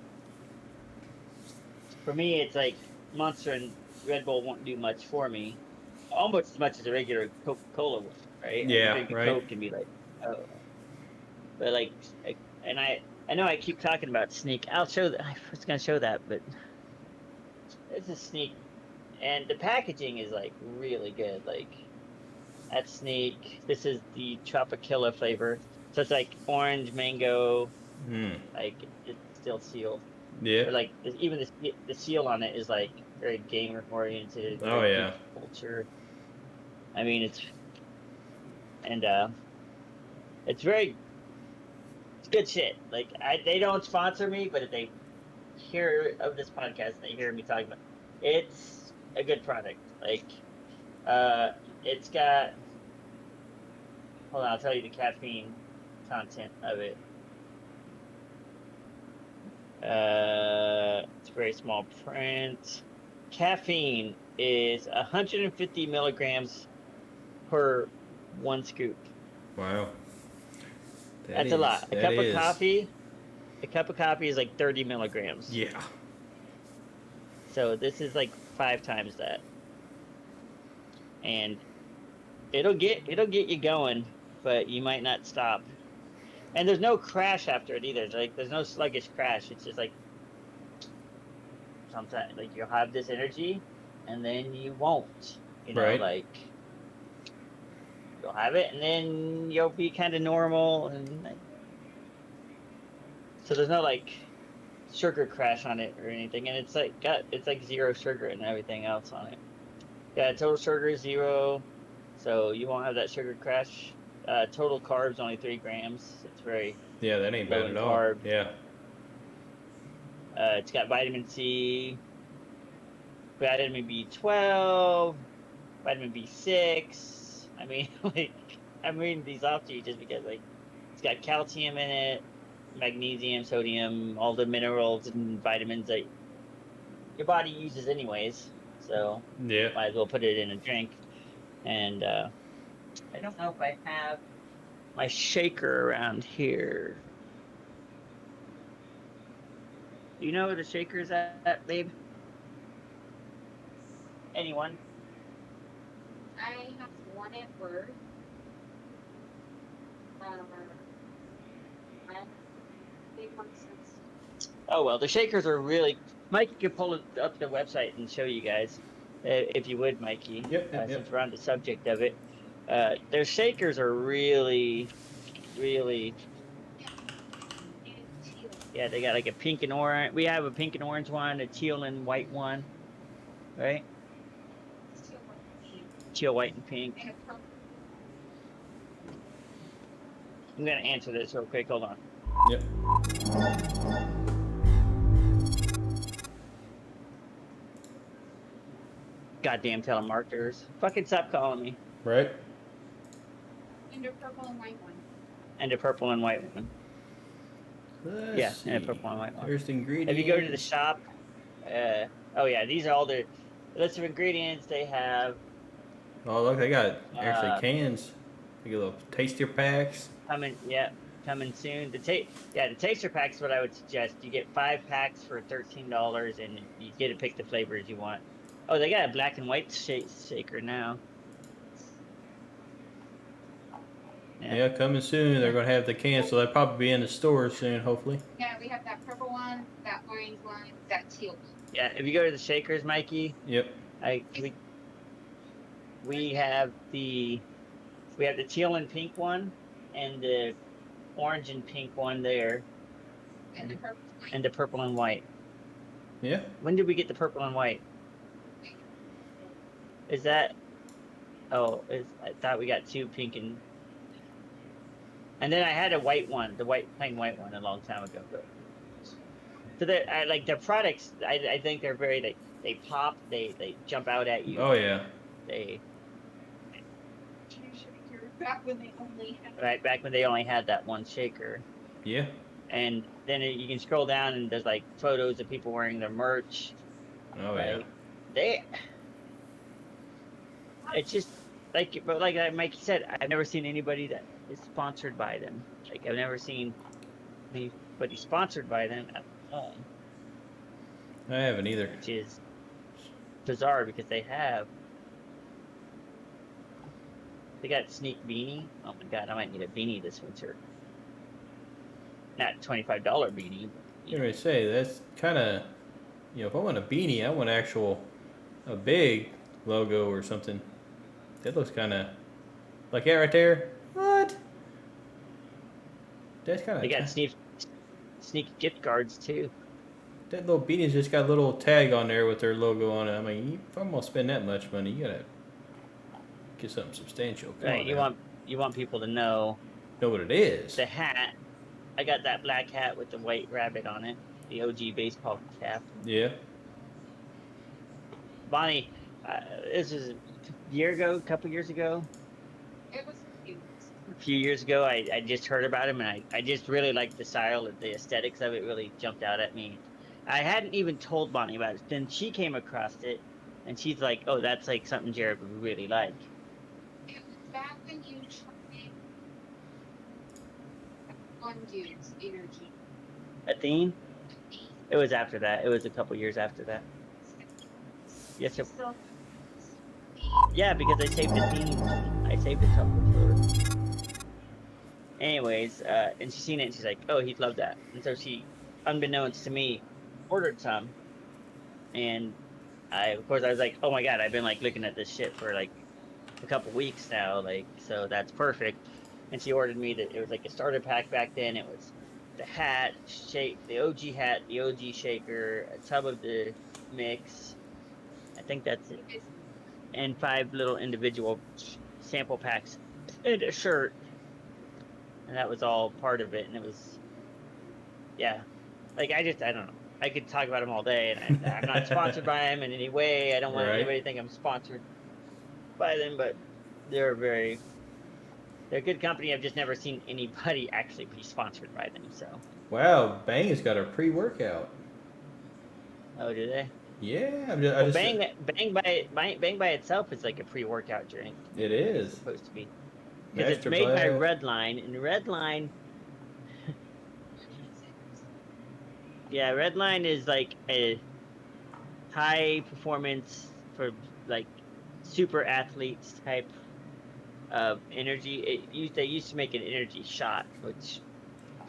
for me, it's like Monster and Red Bull won't do much for me, almost as much as a regular Coca Cola would, right? Like Yeah. drinking Right. Coke can be like, oh, but and I know I keep talking about Sneak. I'll show that. I was gonna show that, but it's a Sneak, and the packaging is like really good. Like that Sneak. This is the Tropicilla flavor, so it's like orange mango. Hmm. Like it's still sealed, Yeah. but like even the seal on it is like very gamer oriented, Oh very yeah. geek culture. I mean, and it's good shit. Like they don't sponsor me, but if they hear of this podcast and they hear me talking about it's a good product. Like uh it's got hold on, I'll tell you the caffeine content of it. It's very small print. Caffeine is 150 milligrams per one scoop. Wow. That's a lot. A That cup of is. coffee, a cup of coffee is like 30 milligrams. Yeah. So this is like 5 times that. And it'll get you going, but you might not stop. And there's no crash after it either. There's no sluggish crash. It's just like sometimes like you'll have this energy and then you won't. Right. Like you'll have it and then you'll be kind of normal and like, so there's no like sugar crash on it or anything. And it's like zero sugar and everything else on it. Yeah, total sugar is 0, so you won't have that sugar crash. Total carbs only 3 grams. It's very Yeah. That ain't low bad in at all. carb. Yeah. It's got vitamin C, vitamin B12, vitamin B6. I mean, like I'm reading these off to you just because like it's got calcium in it, magnesium, sodium, all the minerals and vitamins that your body uses anyways. So Yeah. might as well put it in a drink. And I don't know if I have my shaker around here. Do you know where the shaker's at, babe? Anyone? I have one at work. I big one since Oh well, the shakers are really. Mikey could pull it up the website and show you guys, if you would, Mikey. Yep. Yep. Since Yep. we're on the subject of it, their shakers are really, really. and teal. Yeah, they got like a pink and orange. We have a pink and orange one, a teal and white one, right? Teal and pink. Teal, white, and pink. And a purple. I'm gonna answer this real quick. Hold on. Yep. Goddamn telemarketers. Fucking stop calling me. Right. And a purple and white one. And a purple and white one. Let's Yeah, see. and a purple and white one. There's the ingredients. If you go to the shop, oh yeah, these are all the list of ingredients they have. Oh, look, they got actually Uh, cans. You get little taster packs. coming soon. The taster pack's what I would suggest. You get 5 packs for $13, and you get to pick the flavors you want. Oh, they got a black and white shaker now. Yeah. Yeah, coming soon. They're gonna have the cans, so they'll probably be in the stores soon, hopefully. Yeah, we have that purple one, that orange one, that teal one. Yeah, if you go to the shakers, Mikey, Yep. I we have the teal and pink one, and the orange and pink one there, And the purple one. and the purple and white. Yeah. When did we get the purple and white? Is that? Oh, I thought we got 2 pink and then I had a white one, the plain white one, a long time ago. But so I like their products. I think they're very they pop, they jump out at you. Oh yeah. They Back when they only had. right back when they only had that one shaker. Yeah. And then you can scroll down and there's like photos of people wearing their merch. Oh Like, it's just but like Mike said, I've never seen anybody that is sponsored by them. Like I've never seen anybody sponsored by them at all, yeah. I haven't either. which is bizarre because they got Sneak beanie. Oh my god, I might need a beanie this winter. Not $25 beanie. You know what I say? That's kind of, if I want a beanie, I want a big logo or something. That looks kind of like that right there. What? That's kind of. They got sneak gift cards too. That little beanie's just got a little tag on there with their logo on it. I mean, if I'm gonna spend that much money, you gotta get something substantial. Come Right, on you now. want people to know what it is. the hat. I got that black hat with the white rabbit on it, the OG baseball cap. Yeah. Bonnie, this was a couple years ago, It was cute. a few years ago. I just heard about him, and I just really liked the style, the aesthetics of it really jumped out at me. I hadn't even told Bonnie about it. Then she came across it, and she's like, "Oh, that's like something Jared would really like." It was back when you tried one dude's energy. Athene? It was after that. It was a couple years after that. Yes, sir. So, Yeah, because I saved Athene. I saved a couple for her. Anyways, and she's seen it and she's like, "Oh, he'd love that." And so she, unbeknownst to me, ordered some. And of course, I was like, "Oh my god, I've been like looking at this shit for like a couple weeks now, like, so that's perfect." And she ordered me it was like a starter pack back then. It was the hat, the OG hat, the OG shaker, a tub of the mix. I think that's it. And 5 little individual sample packs and a shirt. And that was all part of it. And it was, yeah. Like, I don't know. I could talk about them all day, and I'm not sponsored by them in any way. I don't want Right. anybody to think I'm sponsored by them, but they're a good company. I've just never seen anybody actually be sponsored by them. So, Wow, Bang's got a pre-workout. oh, do they? Yeah, I Well, just Bang by itself is like a pre-workout drink. it It's is. supposed to be. Because it's Master made by Blast. Redline, and Redline, yeah, Redline is like a high performance for like super athletes type of energy. They used to make an energy shot, which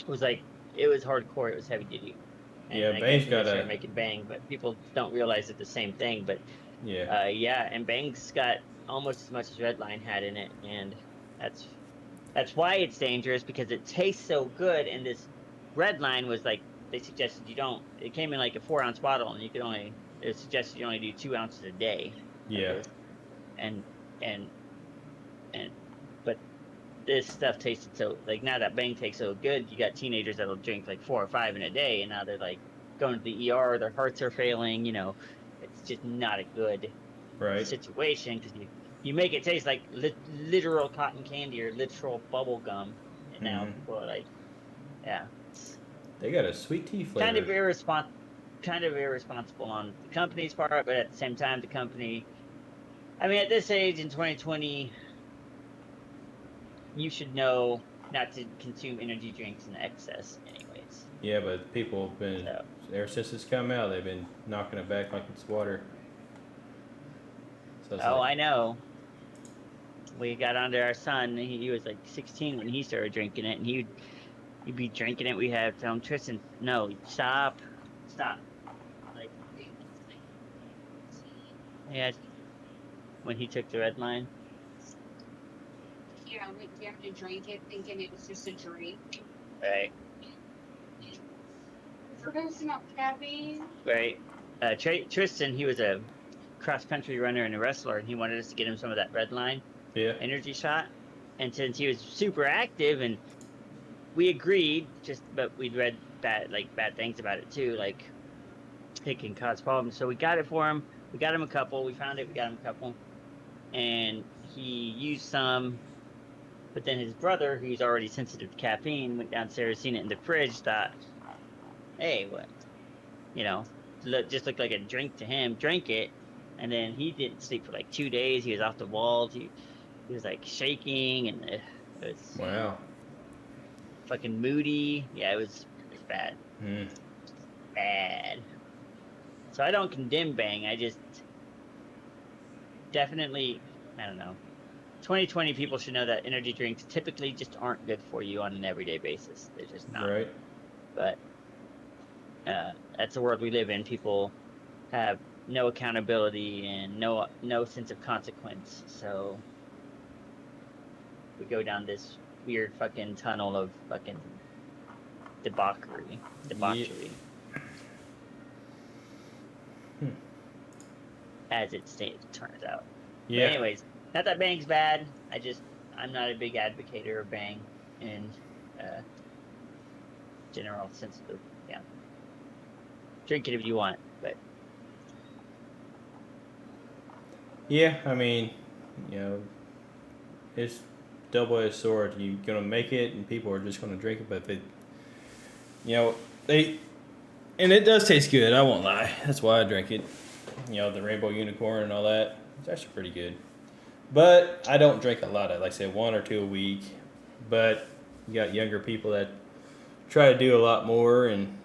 was like it was hardcore. It was heavy duty. And Yeah, I Bang's guess they got started a making Bang, but people don't realize it's the same thing. But yeah. yeah, and Bang's got almost as much as Redline had in it, and that's why it's dangerous because it tastes so good. And this Redline was like they suggested you don't. It came in like a 4-ounce bottle, and it suggested you only do 2 ounces a day. Yeah. And but this stuff tasted so like now that Bang tastes so good, you got teenagers that'll drink like 4 or 5 in a day, and now they're like going to the ER, their hearts are failing. It's just not a good Right. situation because you make it taste like literal cotton candy or literal bubble gum, and now Mhm. people are like, yeah, They got a sweet tea flavor. kind of irresponsible on the company's part, but at the same time, the company I mean, at this age in 2020, you should know not to consume energy drinks in excess, anyways. Yeah, but people have been, So, ever since it's come out, they've been knocking it back like it's water. So it's oh, like, I know. We got onto our son. He was like 16 when he started drinking it, and he'd be drinking it. We had to tell him, Tristan, no, stop. Like, yeah, when he took the red line. Yeah, we have to drink it thinking it was just a drink. Right. For those not caffeine. Right. Tristan, he was a cross country runner and a wrestler, and he wanted us to get him some of that red line yeah, energy shot. And since he was super active, and we agreed, but we'd read bad things about it too, like it can cause problems. So we got it for him. We got him a couple. We found it. We got him a couple, and he used some. But then his brother, who's already sensitive to caffeine, went downstairs, seen it in the fridge, thought, "Hey, what? You know, just looked like a drink to him." Drank it, and then he didn't sleep for like 2 days. He was off the walls. He was like shaking, and it was wow. fucking moody. Yeah, it was bad, Mm. bad. So I don't condemn bang. I just definitely, I don't know. 2020 people should know that energy drinks typically just aren't good for you on an everyday basis. They're just not. Right. But that's the world we live in. People have no accountability and no sense of consequence. So we go down this weird fucking tunnel of fucking debauchery. As it turns out. Yeah. But anyways, not that bang's bad. I'm not a big advocator of bang in general sense of drink it if you want, but Yeah, I mean, it's double-edged sword. You're gonna make it, and people are just gonna drink it. But if it, and it does taste good. I won't lie. That's why I drink it. The rainbow unicorn and all that. It's actually pretty good. But I don't drink a lot of it. Like I said, 1 or 2 a week. But you got younger people that try to do a lot more, and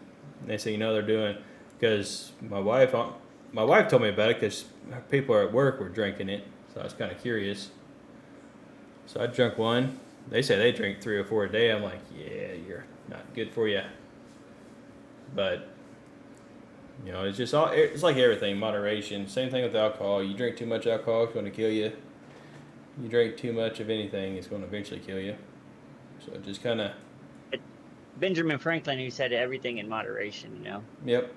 they say they're doing because my wife told me about it because people at work were drinking it, so I was kind of curious. So I drank one. They say they drink 3 or 4 a day. I'm like, yeah, you're not good for you. But it's just it's like everything, moderation. Same thing with alcohol. You drink too much alcohol, it's going to kill you. You drink too much of anything, it's going to eventually kill you. So it just kind of. Benjamin Franklin, who said everything in moderation, Yep.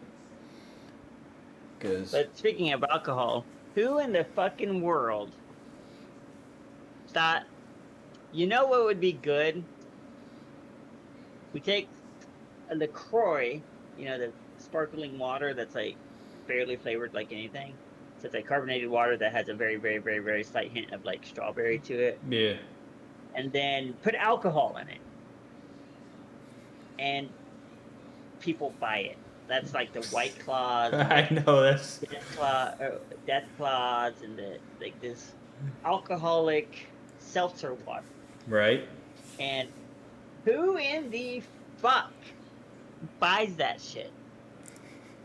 But speaking of alcohol, who in the fucking world thought, what would be good? We take a LaCroix, the sparkling water that's like barely flavored like anything. So it's like carbonated water that has a very, very, very, very slight hint of like strawberry to it. Yeah. And then put alcohol in it. And people buy it. That's like the White Claws. I know that's Death Claws, and this alcoholic seltzer water. right. And who in the fuck buys that shit?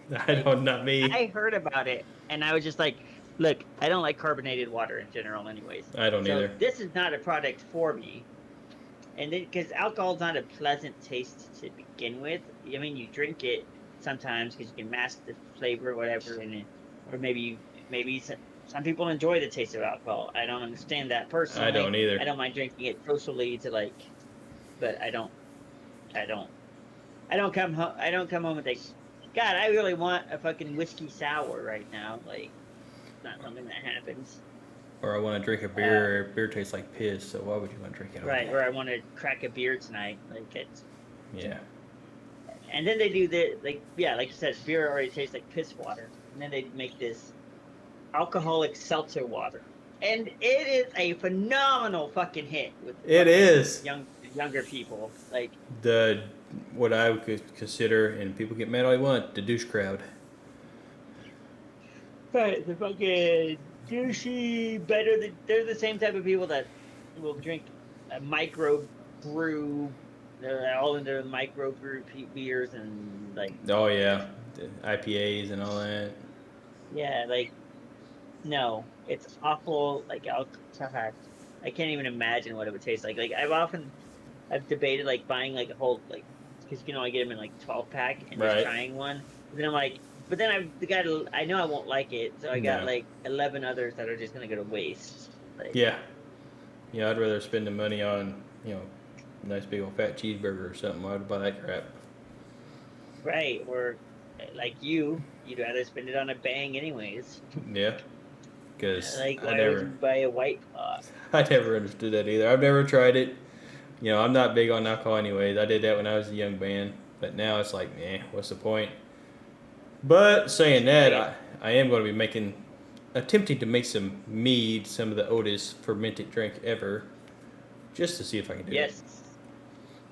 Not me. I heard about it, and I was just like, look, I don't like carbonated water in general anyways. I don't either. This is not a product for me. And then, because alcohol's not a pleasant taste to begin with. I mean, you drink it sometimes because you can mask the flavor or whatever, or maybe some people enjoy the taste of alcohol. I don't understand that personally. I don't either. I don't mind drinking it socially but I don't come home. I don't come home and think, God, I really want a fucking whiskey sour right now. Like, it's not something that happens. Or I want to drink a beer. Beer tastes like piss, so why would you want to drink it? Right. Or I want to crack a beer tonight. Like it's. Yeah. And then they do like you said, beer already tastes like piss water, and then they make this alcoholic seltzer water, and it is a phenomenal fucking hit with. It is. Younger people like. What I would consider, and people get mad all they want, the douche crowd. Right, the fucking douchey, better than they're the same type of people that will drink a micro brew. They're all into micro brew beers and like Oh yeah, the IPAs and all that. yeah, like no, it's awful. Like God, I can't even imagine what it would taste like. Like I've debated like buying like a whole like because you can only get them in like 12 pack and just Right. trying one. But then I'm like, but then I know I won't like it, so I got No. like 11 others that are just gonna go to waste. Like Yeah. Yeah, I'd rather spend the money on, a nice big old fat cheeseburger or something. I'd buy that crap. right or like you'd rather spend it on a bang anyways. Yeah. Because Like I why would you never, buy a white claw? I never understood that either. I've never tried it. I'm not big on alcohol anyways. I did that when I was a young man, but now it's like, what's the point? But saying that, I am going to be attempting to make some mead, some of the oldest fermented drink ever, just to see if I can do it. Yes.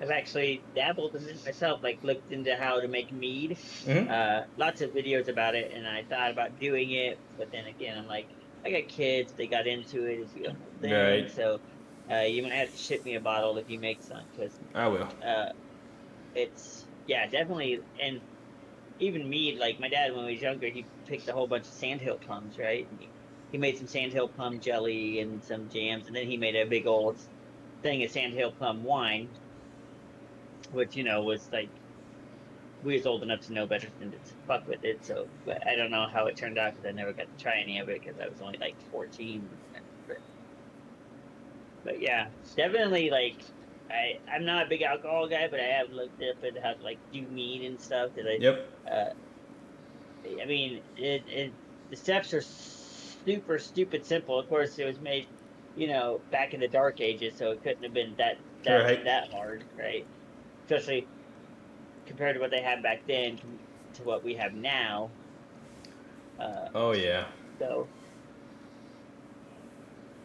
I've actually dabbled in it myself, like looked into how to make mead. Mm-hmm. Lots of videos about it, and I thought about doing it, but then again, I'm like, I got kids, they got into it, it'd be a whole thing. Right. So you might have to ship me a bottle if you make some, because I will. it's yeah, definitely. And even mead, like my dad when he was younger, he picked a whole bunch of sandhill plums, right? And he made some sandhill plum jelly and some jams, and then he made a big old thing of sandhill plum wine, which was like we was old enough to know better than to fuck with it. So, but I don't know how it turned out because I never got to try any of it because I was only like 14. But yeah, definitely like I'm not a big alcohol guy, but I have looked up at how to like do mead and stuff. Yep. I mean, the steps are super stupid simple. Of course, it was made, back in the dark ages, so it couldn't have been Right. that hard, right? Especially compared to what they had back then to what we have now. Oh yeah. So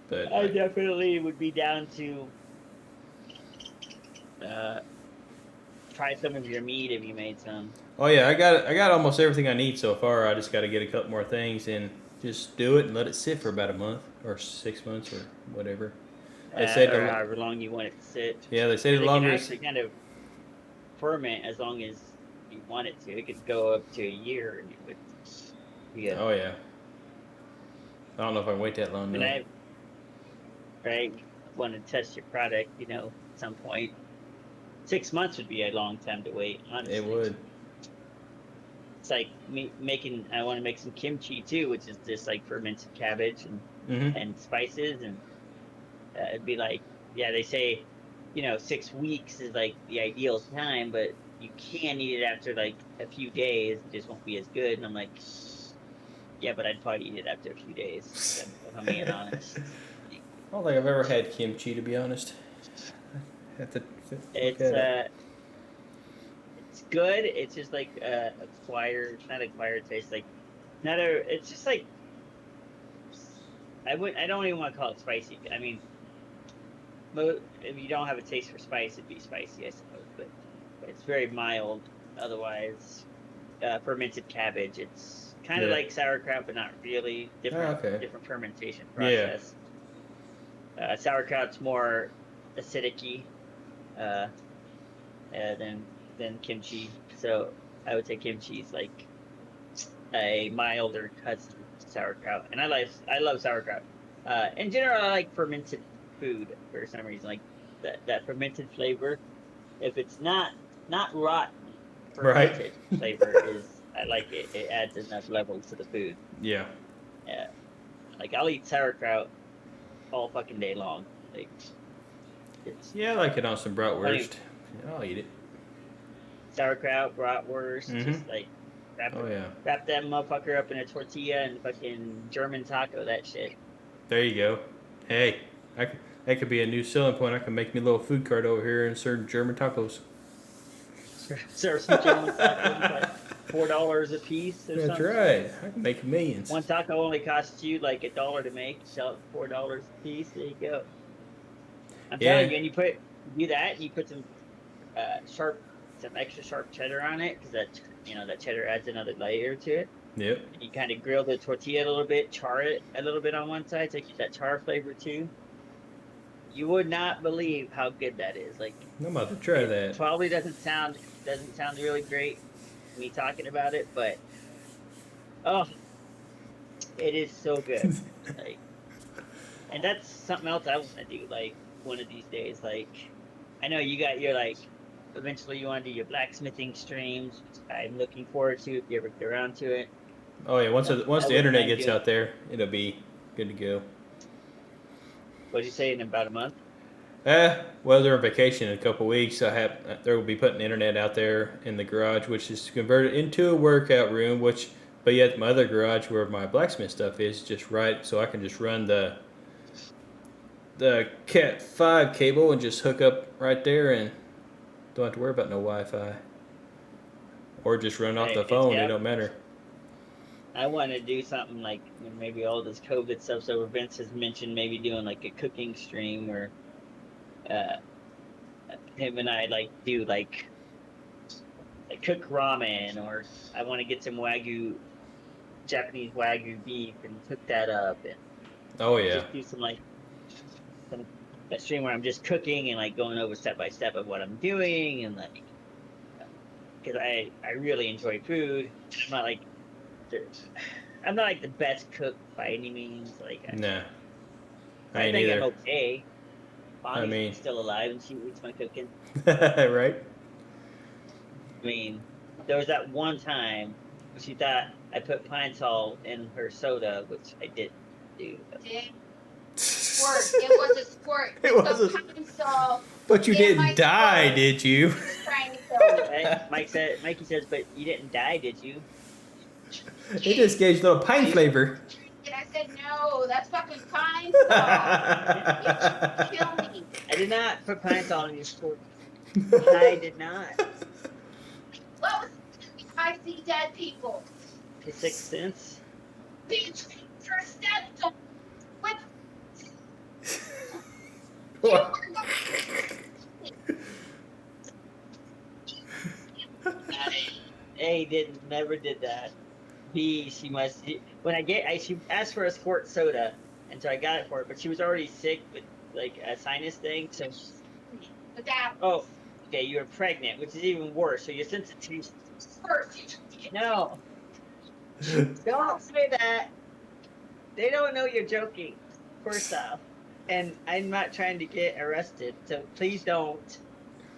But I definitely would be down to uh, try some of your meat if you made some. oh yeah, I got almost everything I need so far. I just got to get a couple more things and just do it and let it sit for about a month or 6 months or whatever. They said Or however long you want it to sit. yeah, they say the They can longer actually kind of ferment as long as you want it to. It could go up to a year and it would be good. Oh yeah. I don't know if I can wait that long And though. right, want to test your product, at some point. 6 months would be a long time to wait, honestly. It would. It's like me making. I want to make some kimchi too, which is just like fermented cabbage Mm-hmm. and spices, and it'd be like, yeah, they say, 6 weeks is like the ideal time, but you can eat it after like a few days. It just won't be as good. And I'm like, yeah, but I'd probably eat it after a few days, if I'm being honest. I don't think I've ever had kimchi to be honest. I have to look at it. It's good. It's just like not acquired taste. Like not a. It's just like I don't even want to call it spicy. I mean, if you don't have a taste for spice, it'd be spicy, I suppose. But it's very mild. Otherwise, fermented cabbage. It's kind of Yeah. like sauerkraut, but not really. Different okay. different fermentation Yeah. process. Sauerkraut's more acidic-y than kimchi. So I would say kimchi is like a milder cousin to sauerkraut, and I love sauerkraut. In general, I like fermented food for some reason, like that fermented flavor. If it's not rotten, Right. fermented flavor is I like it. It adds enough levels to the food. Yeah. Yeah, like I'll eat sauerkraut all fucking day long. Like it's Yeah, I like it on some Funny. bratwurst. I'll eat it. sauerkraut, bratwurst, Mhm. just like wrap Oh yeah. wrap that motherfucker up in a tortilla and fucking German taco that shit. There you go. Hey, that could be a new selling point. I can make me a little food cart over here and serve German tacos. Serve some German tacos like $4 a piece or That's something. right. I can make millions. One taco only costs you like $1 to make. Sell it for $4 a piece. There you go. I'm Yeah. telling you, and you do that, and you put some some extra sharp cheddar on it because that cheddar adds another layer to it. Yep. You kind of grill the tortilla a little bit, char it a little bit on one side, so you get that char flavor too. You would not believe how good that is. Like I'm about to try it that. probably doesn't sound really great me talking about it, but oh, it is so good. Like, and that's something else I want to do. Like one of these days. Like, I know you got your like. Eventually, you want to do your blacksmithing streams, which I'm looking forward to if you ever get around to it. Oh yeah, once I the wouldn't internet mind gets doing. out there, it'll be good to go. What'd you say in about a month? Well, they're on vacation in a couple weeks. They will be putting the internet out there in the garage, which is converted into a workout room. But yet my other garage where my blacksmith stuff is just right, so I can just run the Cat 5 cable and just hook up right there and don't have to worry about no Wi-Fi. Or just run off the phone. It Yeah, don't matter. I want to do something like maybe all this COVID stuff. So Vince has mentioned maybe doing like a cooking stream where uh, him and I like do like cook ramen, or I want to get some Japanese wagyu beef and cook that up, and Oh yeah. just do some like some a stream where I'm just cooking and like going over step by step of what I'm doing, and like because I really enjoy food. I'm not like I'm not like the best cook by any means. Like Nah, I I ain't think I'm either. okay. I Bonnie's mean, still alive and she eats my cooking. right? I mean, there was that one time she thought I put pine salt in her soda, which I didn't do. Did squirt. It was a squirt. It With was some pine salt But you in my didn't die, squirt. did you? Trying to kill me. Right? Mikey says, but you didn't die, did you? It just gave you a little pine flavor. And I said, no, that's fucking pine salt. Kill me. I did not put pine salt in your squirt. I did not. What was I see dead people? The Sixth Sense. Bitch, for steps. What? What? A never did that. B, she she asked for a sport soda, and so I got it for her, but she was already sick with like a sinus thing. So, But that oh, okay, you were pregnant, which is even worse. So your sensitivity. first. No, don't say that. They don't know you're joking. First off, and I'm not trying to get arrested, so please don't.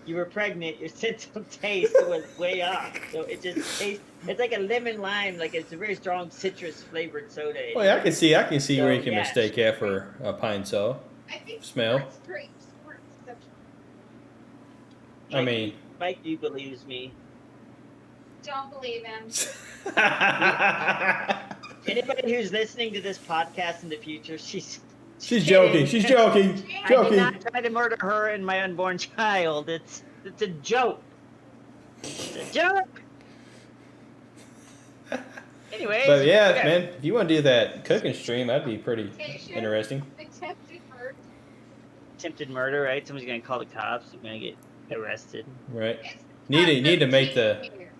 You were pregnant. Your sense of taste was way off, so it just tastes. It's like a lemon lime, like it's a very strong citrus flavored soda. Well, yeah, I can see So, where you can yeah. mistake that for a pine saw. I think Smell. squirt's great. Squirt's the- I mean, Mikey believes me. Don't believe him. Anybody who's listening to this podcast in the future, she's joking. She's joking. I did Joking. not try to murder her and my unborn child. It's a joke. It's a joke. Anyways, But yeah, okay. man, if you want to do that cooking stream, that'd be pretty Vacation, interesting. attempted murder. Attempted murder, right? Somebody's gonna call the cops. You're gonna get arrested. Right. It's Need to make the. 13 years.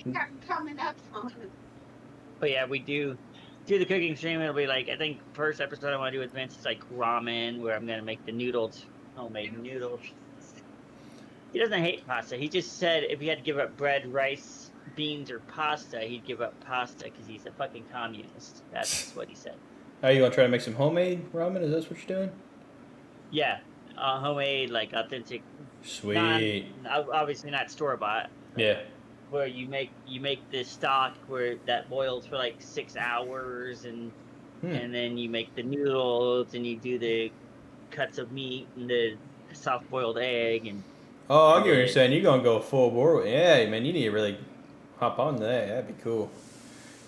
I'm coming up on it. But yeah, we do the cooking stream. It'll be like I think first episode I want to do with Vince is like ramen, where I'm gonna make the noodles, homemade noodles. He doesn't hate pasta. He just said if he had to give up bread, rice, beans, or pasta, he'd give up pasta because he's a fucking communist. That's what he said. Are you gonna try to make some homemade ramen? Is that what you're doing? Yeah, homemade, like authentic. Sweet. Obviously not store bought. Yeah. Where you make the stock where that boils for like 6 hours, and then you make the noodles, and you do the cuts of meat and the soft boiled egg, and Oh, I get what you're saying. You're gonna go full bore. Yeah, man, you need to really hop on that. That'd be cool.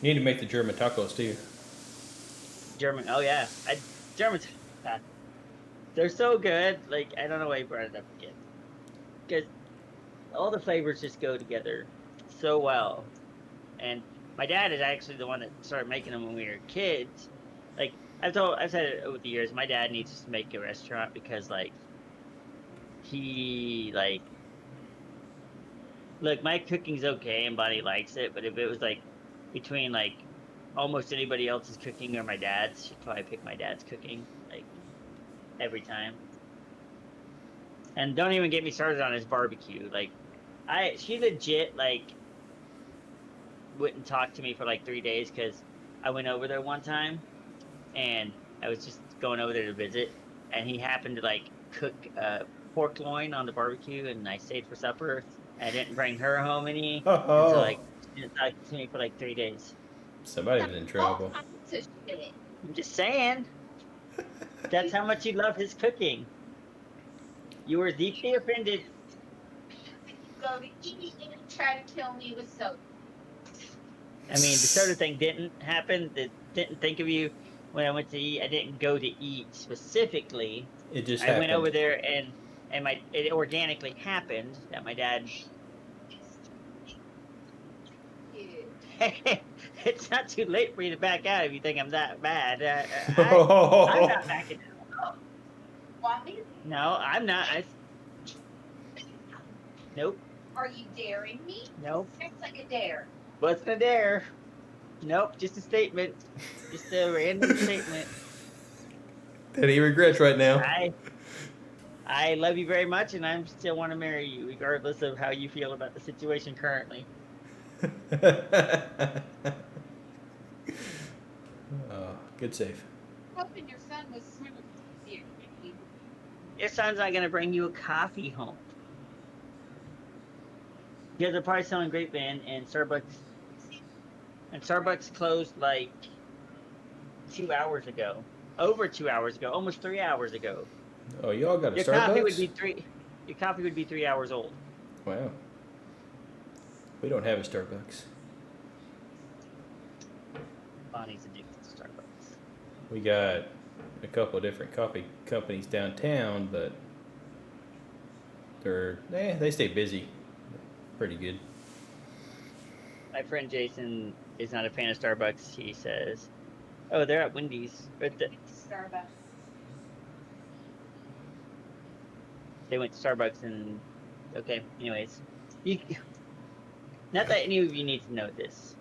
You need to make the German tacos too. German. Oh yeah, Germans. They're so good. Like I don't know why you brought it up again, because all the flavors just go together so well. And my dad is actually the one that started making them when we were kids. Like I've said it over the years. My dad needs to make a restaurant because like he like. Look, my cooking's okay and Bonnie likes it, but if it was like between like almost anybody else's cooking or my dad's. She'd probably pick my dad's cooking, like, every time. And don't even get me started on his barbecue. Like, she legit, like, wouldn't talk to me for like 3 days because I went over there one time and I was just going over there to visit, and he happened to like cook pork loin on the barbecue, and I stayed for supper. I didn't bring her home any, and so like she didn't talk to me for like 3 days. Somebody was in trouble. All kinds of shit. I'm just saying, that's how much you love his cooking. You were deeply offended. You go to eat and you try to kill me with soap. I mean, the soda thing didn't happen. Didn't think of you when I went to eat. I didn't go to eat specifically. It just I happened. went over there and it organically happened that my dad. Yeah. It's not too late for you to back out if you think I'm that bad. I'm not backing out. Want me? No, I'm not. Nope. Are you daring me? Nope. It's like a dare. Wasn't a dare. Nope. Just a statement. Just a random statement. That he regrets right now. I love you very much, and I still want to marry you, regardless of how you feel about the situation currently. Oh, good save. Hoping your son was smart. Here. Your son's not gonna bring you a coffee home. You guys are probably selling Grape Van and Starbucks. And Starbucks closed like 2 hours ago. Over 2 hours ago. Almost 3 hours ago. Oh, y'all got a Your Starbucks? coffee would be 3 hours old. Wow. We don't have a Starbucks. Bonnie's addicted to Starbucks. We got a couple of different coffee companies downtown, but they stay busy. Pretty good. My friend Jason is not a fan of Starbucks. He says, "Oh, they're at Wendy's." But Starbucks. they went to Starbucks and okay. Anyways, not that any of you need to know this,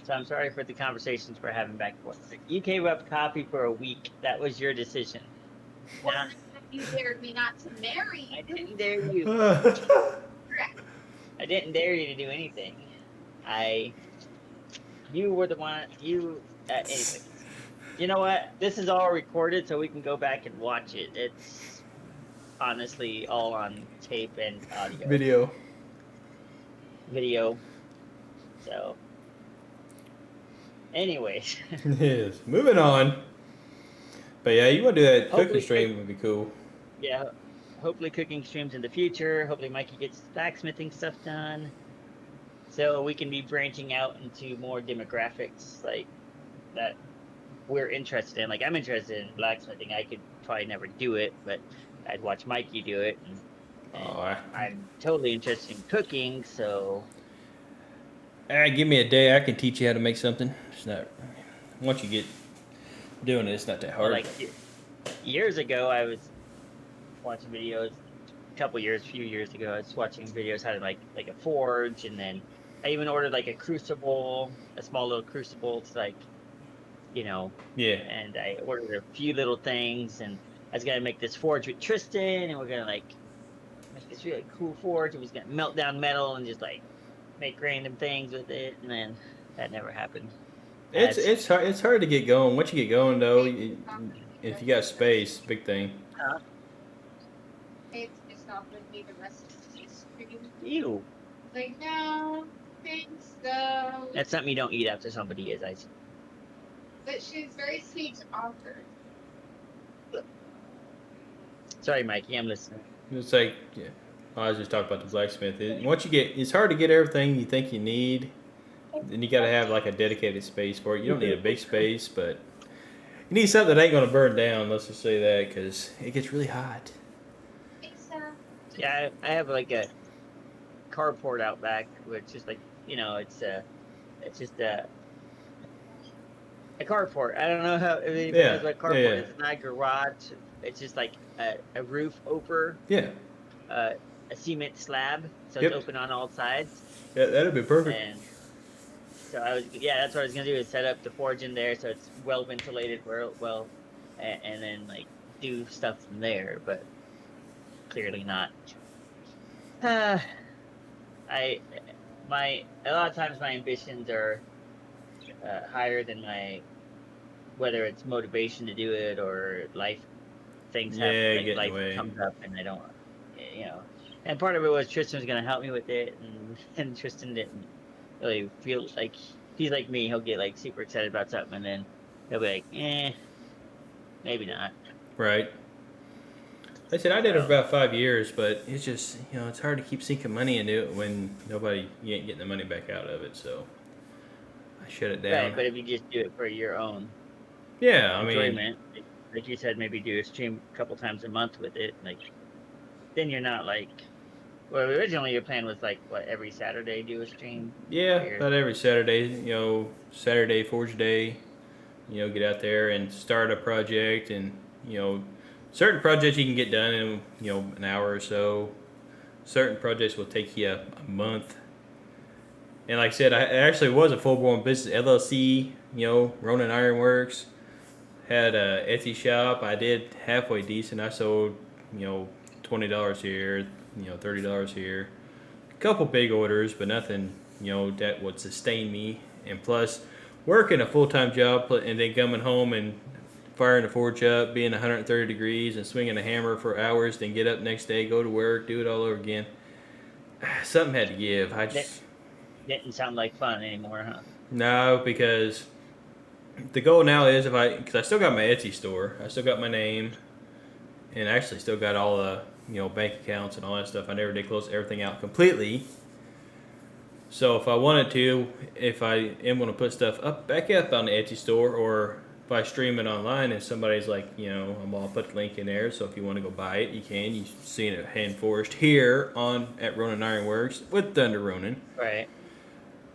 so I'm sorry for the conversations we're having back and forth. You gave up coffee for a week. That was your decision. Well, you dared me not to marry I you. didn't dare you. I didn't dare you to do anything. You were the one. Anyways. You know what? This is all recorded, so we can go back and watch it. It's honestly all on tape and audio. Video. So, anyways, Yes. Moving on. But yeah, you want to do that Hopefully- cooking stream would be cool. yeah. Hopefully, cooking streams in the future. Hopefully, Mikey gets blacksmithing stuff done, so we can be branching out into more demographics like that we're interested in. Like I'm interested in blacksmithing. I could probably never do it, but I'd watch Mikey do it. And I'm totally interested in cooking, so Give me a day. I can teach you how to make something. It's not. Once you get doing it, it's not that hard. like years ago, I was watching videos. A few years ago, I was watching videos how to like a forge, and then I even ordered like a crucible, a small little crucible to like, Yeah. and I ordered a few little things, and I was gonna make this forge with Tristan, and we're gonna like make this really cool forge. It was gonna melt down metal and just like make random things with it, and then that never happened. It's hard. It's hard to get going. Once you get going, though, if you got space, big thing. It's not going to be the rest of the stream. Ew, Like, no, thanks though. that's something you don't eat after somebody is ice. But she's very sweet to offer. Sorry, Mikey, I'm listening. It's like, yeah. I was just talking about the blacksmith. It's hard to get everything you think you need. Then you got to have like a dedicated space for it. You don't need a big space, but you need something that ain't gonna burn down. Let's just say that, because it gets really hot. Yeah, I have like a carport out back, which is like, it's just a carport. I don't know how if anybody knows what carport is. It's not a garage. It's just like a roof over. Yeah. A cement slab, so Yep. it's open on all sides. Yeah, that'd be perfect. And So that's what I was gonna do is set up the forge in there so it's well ventilated, and then like do stuff from there. But clearly not. Uh, I a lot of times my ambitions are higher than my, whether it's motivation to do it or life things Yeah, happen, like get in the life way. comes up and I don't, and part of it was Tristan was gonna help me with it, and Tristan didn't really feel like, he's like me, he'll get like super excited about something and then he'll be like, maybe not. Right. I said I did it for So- about 5 years, but it's just it's hard to keep sinking money into it when you ain't getting the money back out of it. So I shut it down. Right, but if you just do it for your own Yeah, I mean, enjoyment, like you said, maybe do a stream a couple times a month with it, like then you're not like, well, originally your plan was like what, every Saturday do a stream. yeah, Or- about every Saturday, Saturday Forge Day, get out there and start a project, and certain projects you can get done in an hour or so. Certain projects will take you a month. And like I said, I actually was a full-blown business LLC. Ronin Ironworks, had a Etsy shop. I did halfway decent. I sold $20 here, $30 here. A couple big orders, but nothing that would sustain me. And plus, working a full-time job and then coming home and firing the forge up, being 130 degrees and swinging a hammer for hours, then get up next day, go to work, do it all over again. Something had to give. I just Didn't sound like fun anymore, huh? no, because the goal now is because I still got my Etsy store, I still got my name, and I actually still got all the bank accounts and all that stuff. I never did close everything out completely. So if I wanted to, if I am going to put stuff back up on the Etsy store, or if I stream it online and somebody's like, I'll put the link in there. So if you want to go buy it, you can. You see it hand forged here at Ronin Ironworks with Thunder Ronin. Right.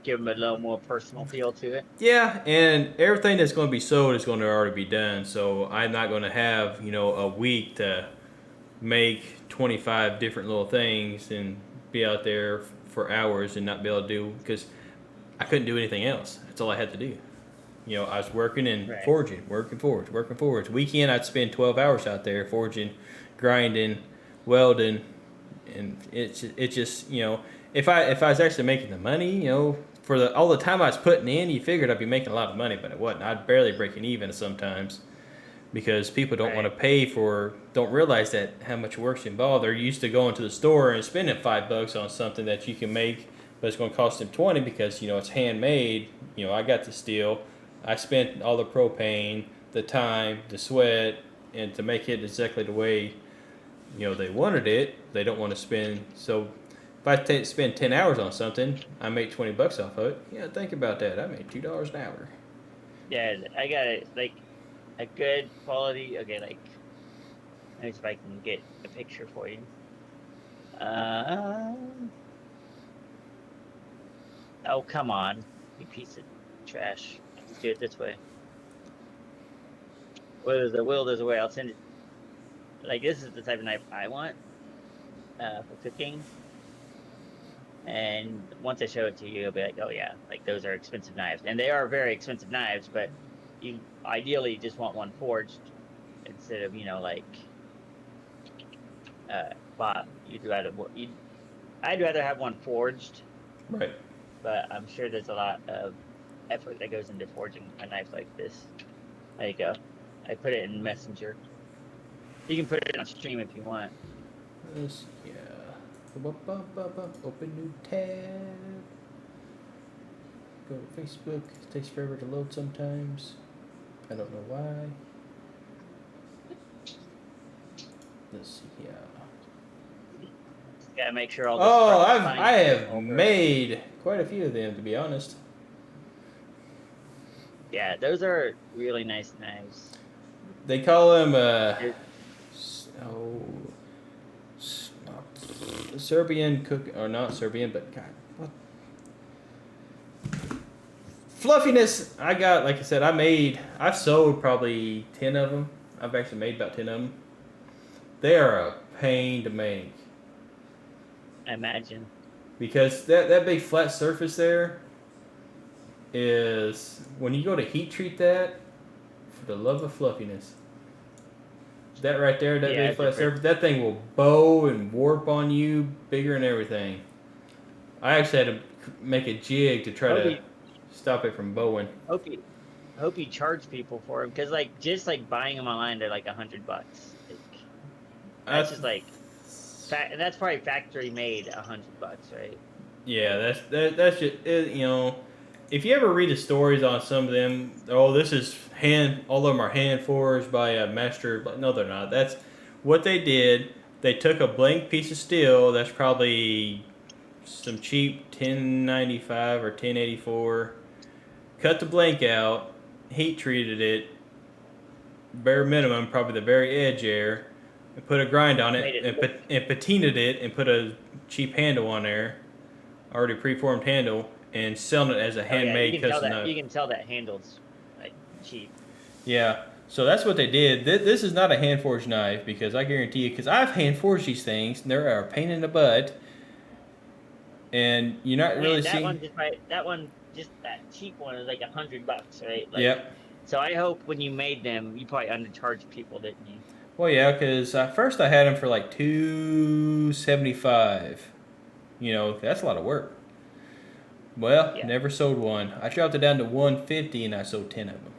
Give them a little more personal feel to it. Yeah, and everything that's going to be sold is going to already be done. So I'm not going to have a week to make 25 different little things and be out there for hours and not be able to do, because I couldn't do anything else. That's all I had to do. I was working and Right. forging, working forwards. Weekend, I'd spend 12 hours out there forging, grinding, welding, and it just if I was actually making the money, for all the time I was putting in, you figured I'd be making a lot of money, but it wasn't. I'd barely breaking even sometimes, because people don't want to pay don't realize that how much work's involved. They're used to going to the store and spending $5 on something that you can make, but it's going to cost them 20 because it's handmade. I got the steel, I spent all the propane, the time, the sweat, and to make it exactly the way they wanted it. They don't want to spend. So if I spend 10 hours on something, I make $20 off of it. Think about that. I made $2 an hour. Yeah, I got it. Like a good quality. Okay, like let me see if I can get a picture for you. Oh come on, you piece of trash. Let's do it this way. Well, there's a will, there's a way. I'll send it. Like this is the type of knife I want for cooking. And once I show it to you, you'll be like, oh yeah, like those are expensive knives. And they are very expensive knives, but you ideally just want one forged instead of, Bob. I'd rather have one forged, Right. but I'm sure there's a lot of effort that goes into forging a knife like this. There you go. I put it in Messenger. You can put it on stream if you want. Yeah. Open new tab. Go to Facebook. It takes forever to load sometimes. I don't know why. Let's see. Yeah. Gotta make sure all the Oh, front I have lines- made quite a few of them, to be honest. Yeah, those are really nice knives. They call them Serbian cook, or not Serbian, but God, what fluffiness! I got, like I said, I've sold probably 10 of them. I've actually made about 10 of them. They are a pain to make, I imagine. because that big flat surface there, is when you go to heat treat that, for the love of fluffiness. That right there, that Yeah, big it's flat different. surface, that thing will bow and warp on you, bigger and everything. I actually had to make a jig to try Hope to you, stop it from bowing. hope you, hope you charge people for them because like just like buying them online, they're like $100. Like I, that's just like and that's probably factory made $100, right? yeah, that's just it, you know. If you ever read the stories on some of them, oh, this is hand. All of them are hand forged by a master. But no, they're not. That's what they did. They took a blank piece of steel. That's probably some cheap 1095 or 1084. Cut the blank out, heat treated it, bare minimum, probably the very edge there, and put a grind on Made it, it and, look. and patinaed it, and put a cheap handle on there, already preformed handle, and selling it as a Oh yeah, you handmade can tell custom that knife. you can tell that handles like cheap. Yeah, so that's what they did. This is not a hand forged knife because I guarantee you, because I've hand forged these things, and they're a pain in the butt, and you're not really And that seeing. one just that cheap one is like $100, right? Like, Yep. so I hope when you made them, you probably undercharged people, didn't you? Well, yeah, because first I had them for like 275. You know, that's a lot of work. Well, Yeah, never sold one. I dropped it down to 150 and I sold 10 of them.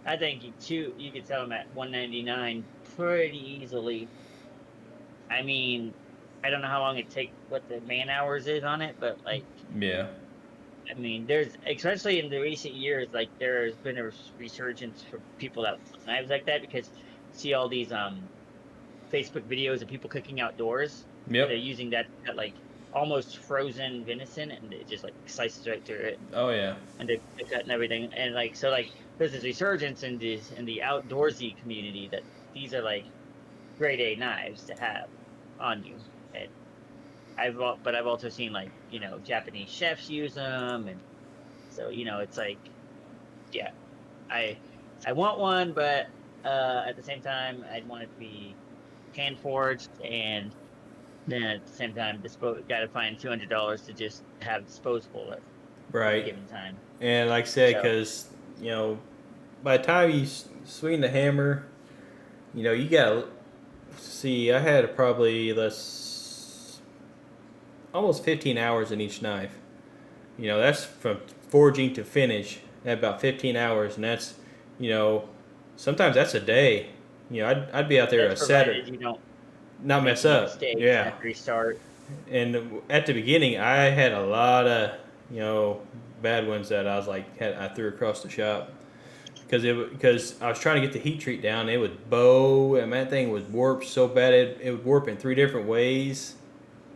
I think you could sell them at 199 pretty easily. I mean, I don't know how long it take, what the man hours is on it, but like, Yeah. I mean, there's especially in the recent years, like there's been a resurgence for people that want knives like that because you see all these Facebook videos of people cooking outdoors, and they're Yep. using that like almost frozen venison, and it just like slices right through it, Oh, yeah. and they cut and everything, and like so like there's this resurgence in the outdoorsy community that these are like grade A knives to have on you. And but I've also seen like Japanese chefs use them, and so it's like yeah, I I want one, but at the same time I'd want it to be hand forged, and then at the same time got to find $200 to just have disposable at any Right. given time. And like I said, So because, you know, by the time you swing the hammer, you know, you got to see, I had probably almost 15 hours in each knife. You know, that's from forging to finish at about 15 hours. And that's, you know, sometimes that's a day. You know, I'd be out there a that's Saturday, provided you don't not make mess any up. mistakes and Yeah. have to restart. And at the beginning, I had a lot of, you know, bad ones that I was like, I threw across the shop because I was trying to get the heat treat down. It would bow, and that thing would warp so bad it would warp in 3 different ways.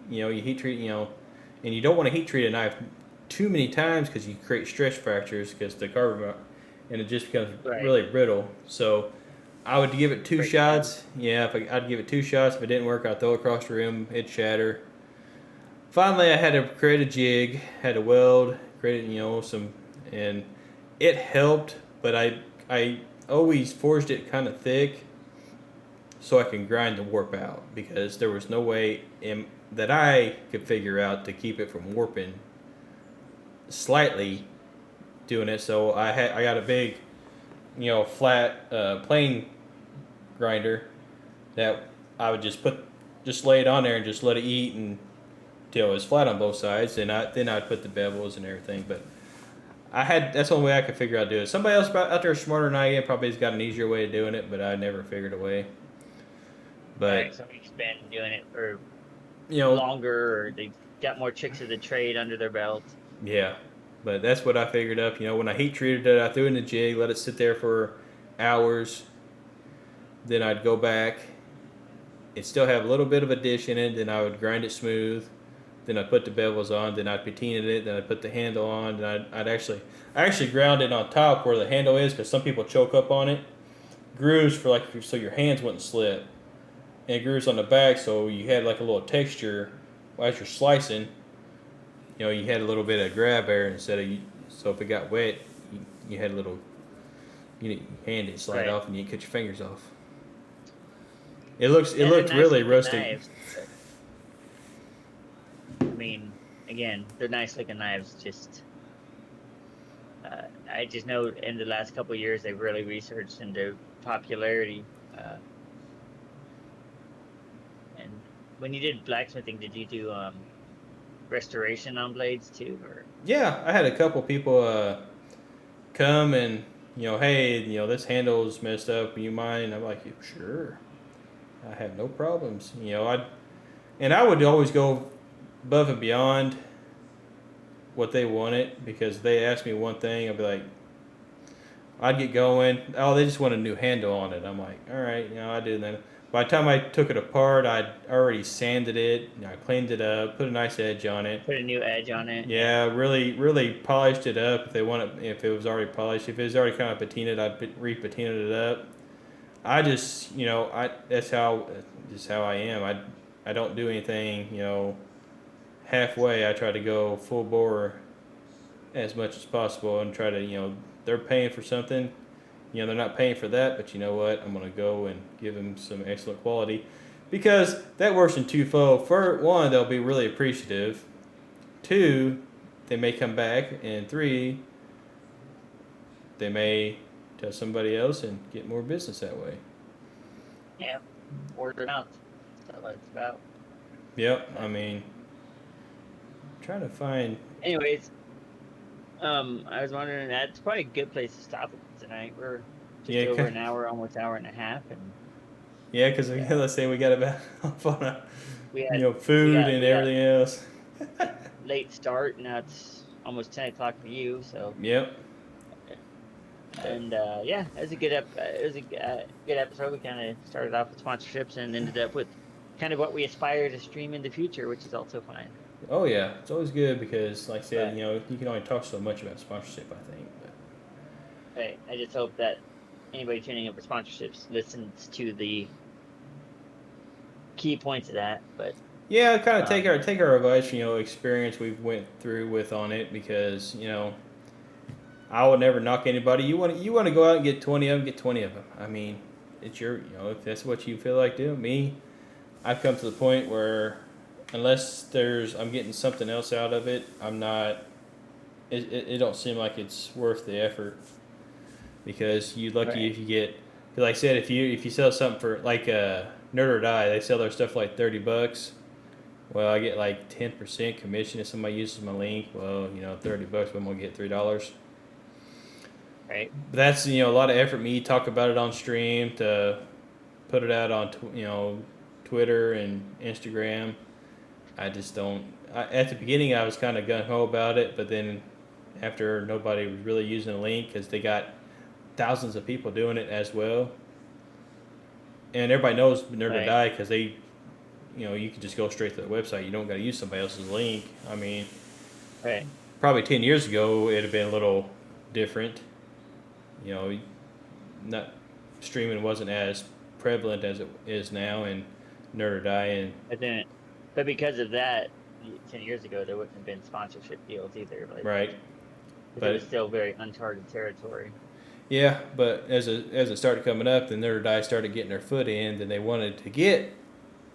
You know, you heat treat, you know, and you don't want to heat treat a knife too many times because you create stress fractures because the carbon, and it just becomes Right. really brittle. So I would give it two Break shots. Yeah, I'd give it 2 shots. If it didn't work, I'd throw it across the room. It'd shatter. Finally, I had to create a jig, had to weld, created, you know, and it helped, but I always forged it kind of thick so I can grind the warp out because there was no way that I could figure out to keep it from warping slightly doing it. So I got a big, you know, flat plane grinder that I would just lay it on there and just let it eat and till it was flat on both sides. And then I'd put the bevels and everything. But that's the only way I could figure out to do it. Somebody else out there smarter than I am probably has got an easier way of doing it, but I never figured a way. But Right, somebody's been doing it for you know, longer, or they got more tricks of the trade under their belt. yeah. But that's what I figured up. You know, when I heat treated it, I threw it in the jig, let it sit there for hours. Then I'd go back. It'd still have a little bit of a dish in it. Then I would grind it smooth. Then I'd put the bevels on. Then I'd patina it. Then I'd put the handle on. Then I actually ground it on top where the handle is because some people choke up on it. Grooves for like so your hands wouldn't slip. And grooves on the back so you had like a little texture as you're slicing. You know, you had a little bit of grab air instead of so if it got wet, you had a little, your hand didn't slide Right. off and you didn't cut your fingers off. It looked They're nice really looking rustic. knives, but, I mean, again, they're nice looking knives. Just I just know in the last couple of years they've really researched into popularity. And when you did blacksmithing, did you do restoration on blades too, or Yeah, I had a couple people come and hey, this handle's messed up. You mind? And I'm like, "Yeah, sure, I have no problems. I would always go above and beyond what they wanted because they asked me one thing. I'd be like, I'd get going. Oh, they just want a new handle on it. I'm like, all right, I do that. By the time I took it apart, I'd already sanded it. I cleaned it up, put a nice edge on it. put a new edge on it? Yeah, really, really polished it up. If it was already polished, if it was already kind of patinaed, I'd re-patinaed it up. I just, that's how I am. I don't do anything, halfway. I try to go full bore as much as possible and try to, they're paying for something. They're not paying for that, but you know what? I'm going to go and give them some excellent quality because that works in twofold. For one, they'll be really appreciative. Two, they may come back. And three, they may tell somebody else and get more business that way. Yeah, word of mouth. That's what it's about. Yep, I mean, trying to find. Anyways, I was wondering that's probably a good place to stop it tonight. We're just Yeah, over an hour, almost hour and a half, and Yeah, because Yeah. let's say we got about off on a, we had food we got- and we got- everything else. late start. Now it's almost 10 o'clock for you. So, Yep. and yeah, it was a good it was a good episode. We kind of started off with sponsorships and ended up with kind of what we aspire to stream in the future, which is also fine. Oh yeah, it's always good because, like I said, Right. you can only talk so much about sponsorship. I think. But Right. I just hope that anybody tuning in for sponsorships listens to the key points of that. But yeah, kind of Um, take our advice, experience we went through with on it because I would never knock anybody. You want to go out and get 20 of them, get 20 of them. I mean, it's your if that's what you feel like doing. Me, I've come to the point where unless I'm getting something else out of it, I'm not. It don't seem like it's worth the effort because you lucky Right. if you get. Cause like I said, if you sell something for like Nerd or Die, they sell their stuff for like $30. Well, I get like 10% commission if somebody uses my link. Well, $30, but I'm gonna get $3. right. But that's a lot of effort. Me talk about it on stream to put it out on Twitter and Instagram. I just don't. At the beginning, I was kind of gung ho about it, but then after nobody was really using the link because they got thousands of people doing it as well, and everybody knows Nerd or Right. Die because they, you can just go straight to the website. You don't got to use somebody else's link. I mean, Right. probably 10 years ago it'd have been a little different. Not streaming wasn't as prevalent as it is now, and Nerd or Die, and But because of that, 10 years ago there wouldn't have been sponsorship deals either. Like, right. 'cause but- it was still very uncharted territory. Yeah, but as it started coming up, then Nerd or Die started getting their foot in, then they wanted to get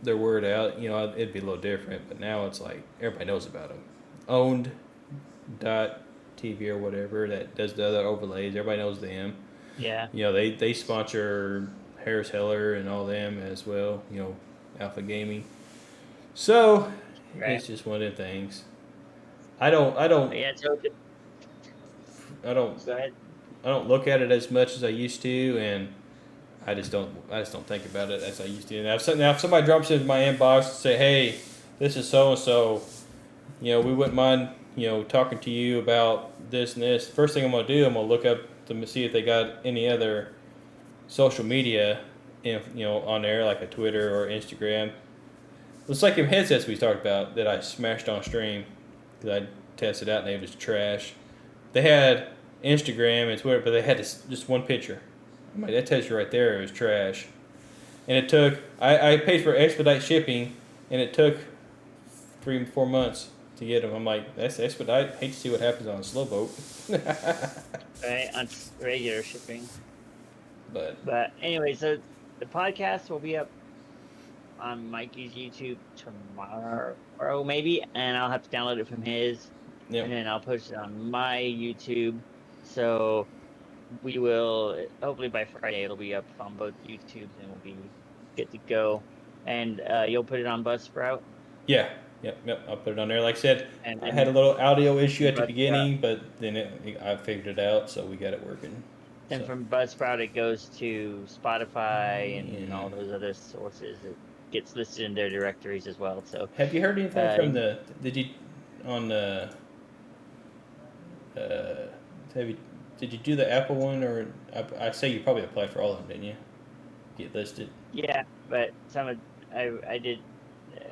their word out. It'd be a little different, but now it's like everybody knows about them. Owned dot TV or whatever that does the other overlays. Everybody knows them. Yeah. They sponsor Harris Heller and all them as well. Alpha Gaming. So Right. it's just one of the things. I don't Yeah. So I don't go ahead. I don't look at it as much as I used to, and I just don't think about it as I used to. Now if somebody drops into my inbox and say, "Hey, this is so and so," we wouldn't mind talking to you about this and this. First thing I'm gonna do, I'm gonna look up to see if they got any other social media, on there like a Twitter or Instagram. It's like them headsets we talked about that I smashed on stream because I tested out and they was trash. They had Instagram and Twitter, but they had just one picture. I'm like, that tells you right there it was trash. And it took, I paid for expedite shipping, and it took 3-4 months to get them. I'm like, that's expedite. Hate to see what happens on a slow boat. Right. On regular shipping. But But anyway, so the podcast will be up on Mikey's YouTube tomorrow, maybe, and I'll have to download it from his, yeah, and then I'll post it on my YouTube. So we will hopefully by Friday it'll be up on both YouTubes and we'll be good to go. And you'll put it on Buzzsprout. Yeah. Yep. I'll put it on there. Like I said, And I had a little audio issue from at the Buzzsprout- beginning, but then I figured it out, so we got it working. And So- from Buzzsprout, it goes to Spotify and Yeah. all those other sources. It gets listed in their directories as well. So Have you heard anything Uh, from the? Did you on the? Have you? Did you do the Apple one, or I say you probably applied for all of them, didn't you? Get listed. yeah, but some of I did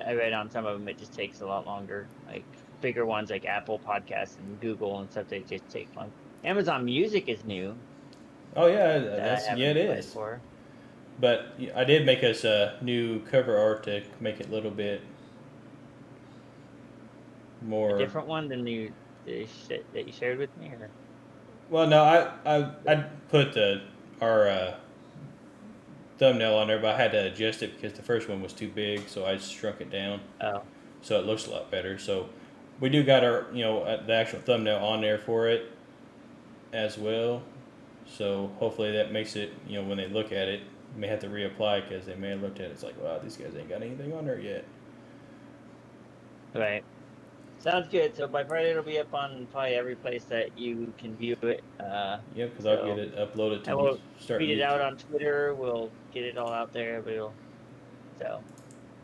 I read on some of them it just takes a lot longer. Like bigger ones like Apple Podcasts and Google and stuff, they just take long. Amazon Music is new. Oh yeah, that I that's haven't yeah it applied is. For. But I did make us a new cover art to make it a little bit more. A different one than that you shared with me, or Well, no, I put our thumbnail on there, but I had to adjust it because the first one was too big, so I shrunk it down oh, so it looks a lot better. So we do got our the actual thumbnail on there for it as well. So hopefully that makes it when they look at it, they may have to reapply because they may have looked at it. It's like, wow, these guys ain't got anything on there yet. right. Sounds good. So by Friday it'll be up on probably every place that you can view it. Yep, because I'll So- get it uploaded to And we'll start. tweet it out on Twitter. We'll get it all out there. So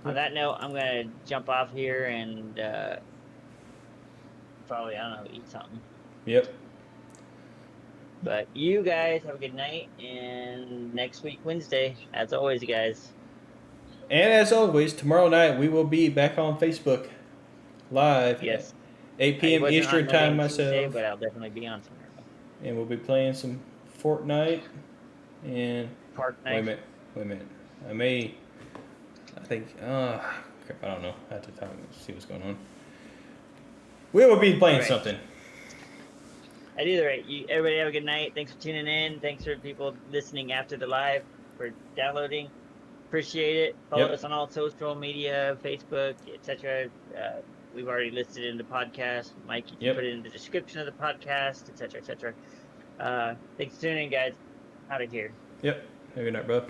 on that note, I'm gonna jump off here and probably I don't know eat something. Yep. But you guys have a good night, and next week Wednesday, as always, you guys. And as always, tomorrow night we will be back on Facebook Live. Yes. At 8 I p.m. wasn't on Eastern Monday time and myself. Tuesday, but I'll definitely be on tomorrow. And we'll be playing some Fortnite. And Park wait a night. minute. I think crap, I don't know. I have to see what's going on. We will be playing Right. something. At either rate, everybody have a good night. Thanks for tuning in. Thanks for people listening after the live, for downloading. Appreciate it. Follow Yep. us on all social media, Facebook, etc. We've already listed in the podcast. Mike, you can Yep. put it in the description of the podcast, etc., etc. Thanks for tuning in, guys. Out of here. Yep. Have a good night, bro.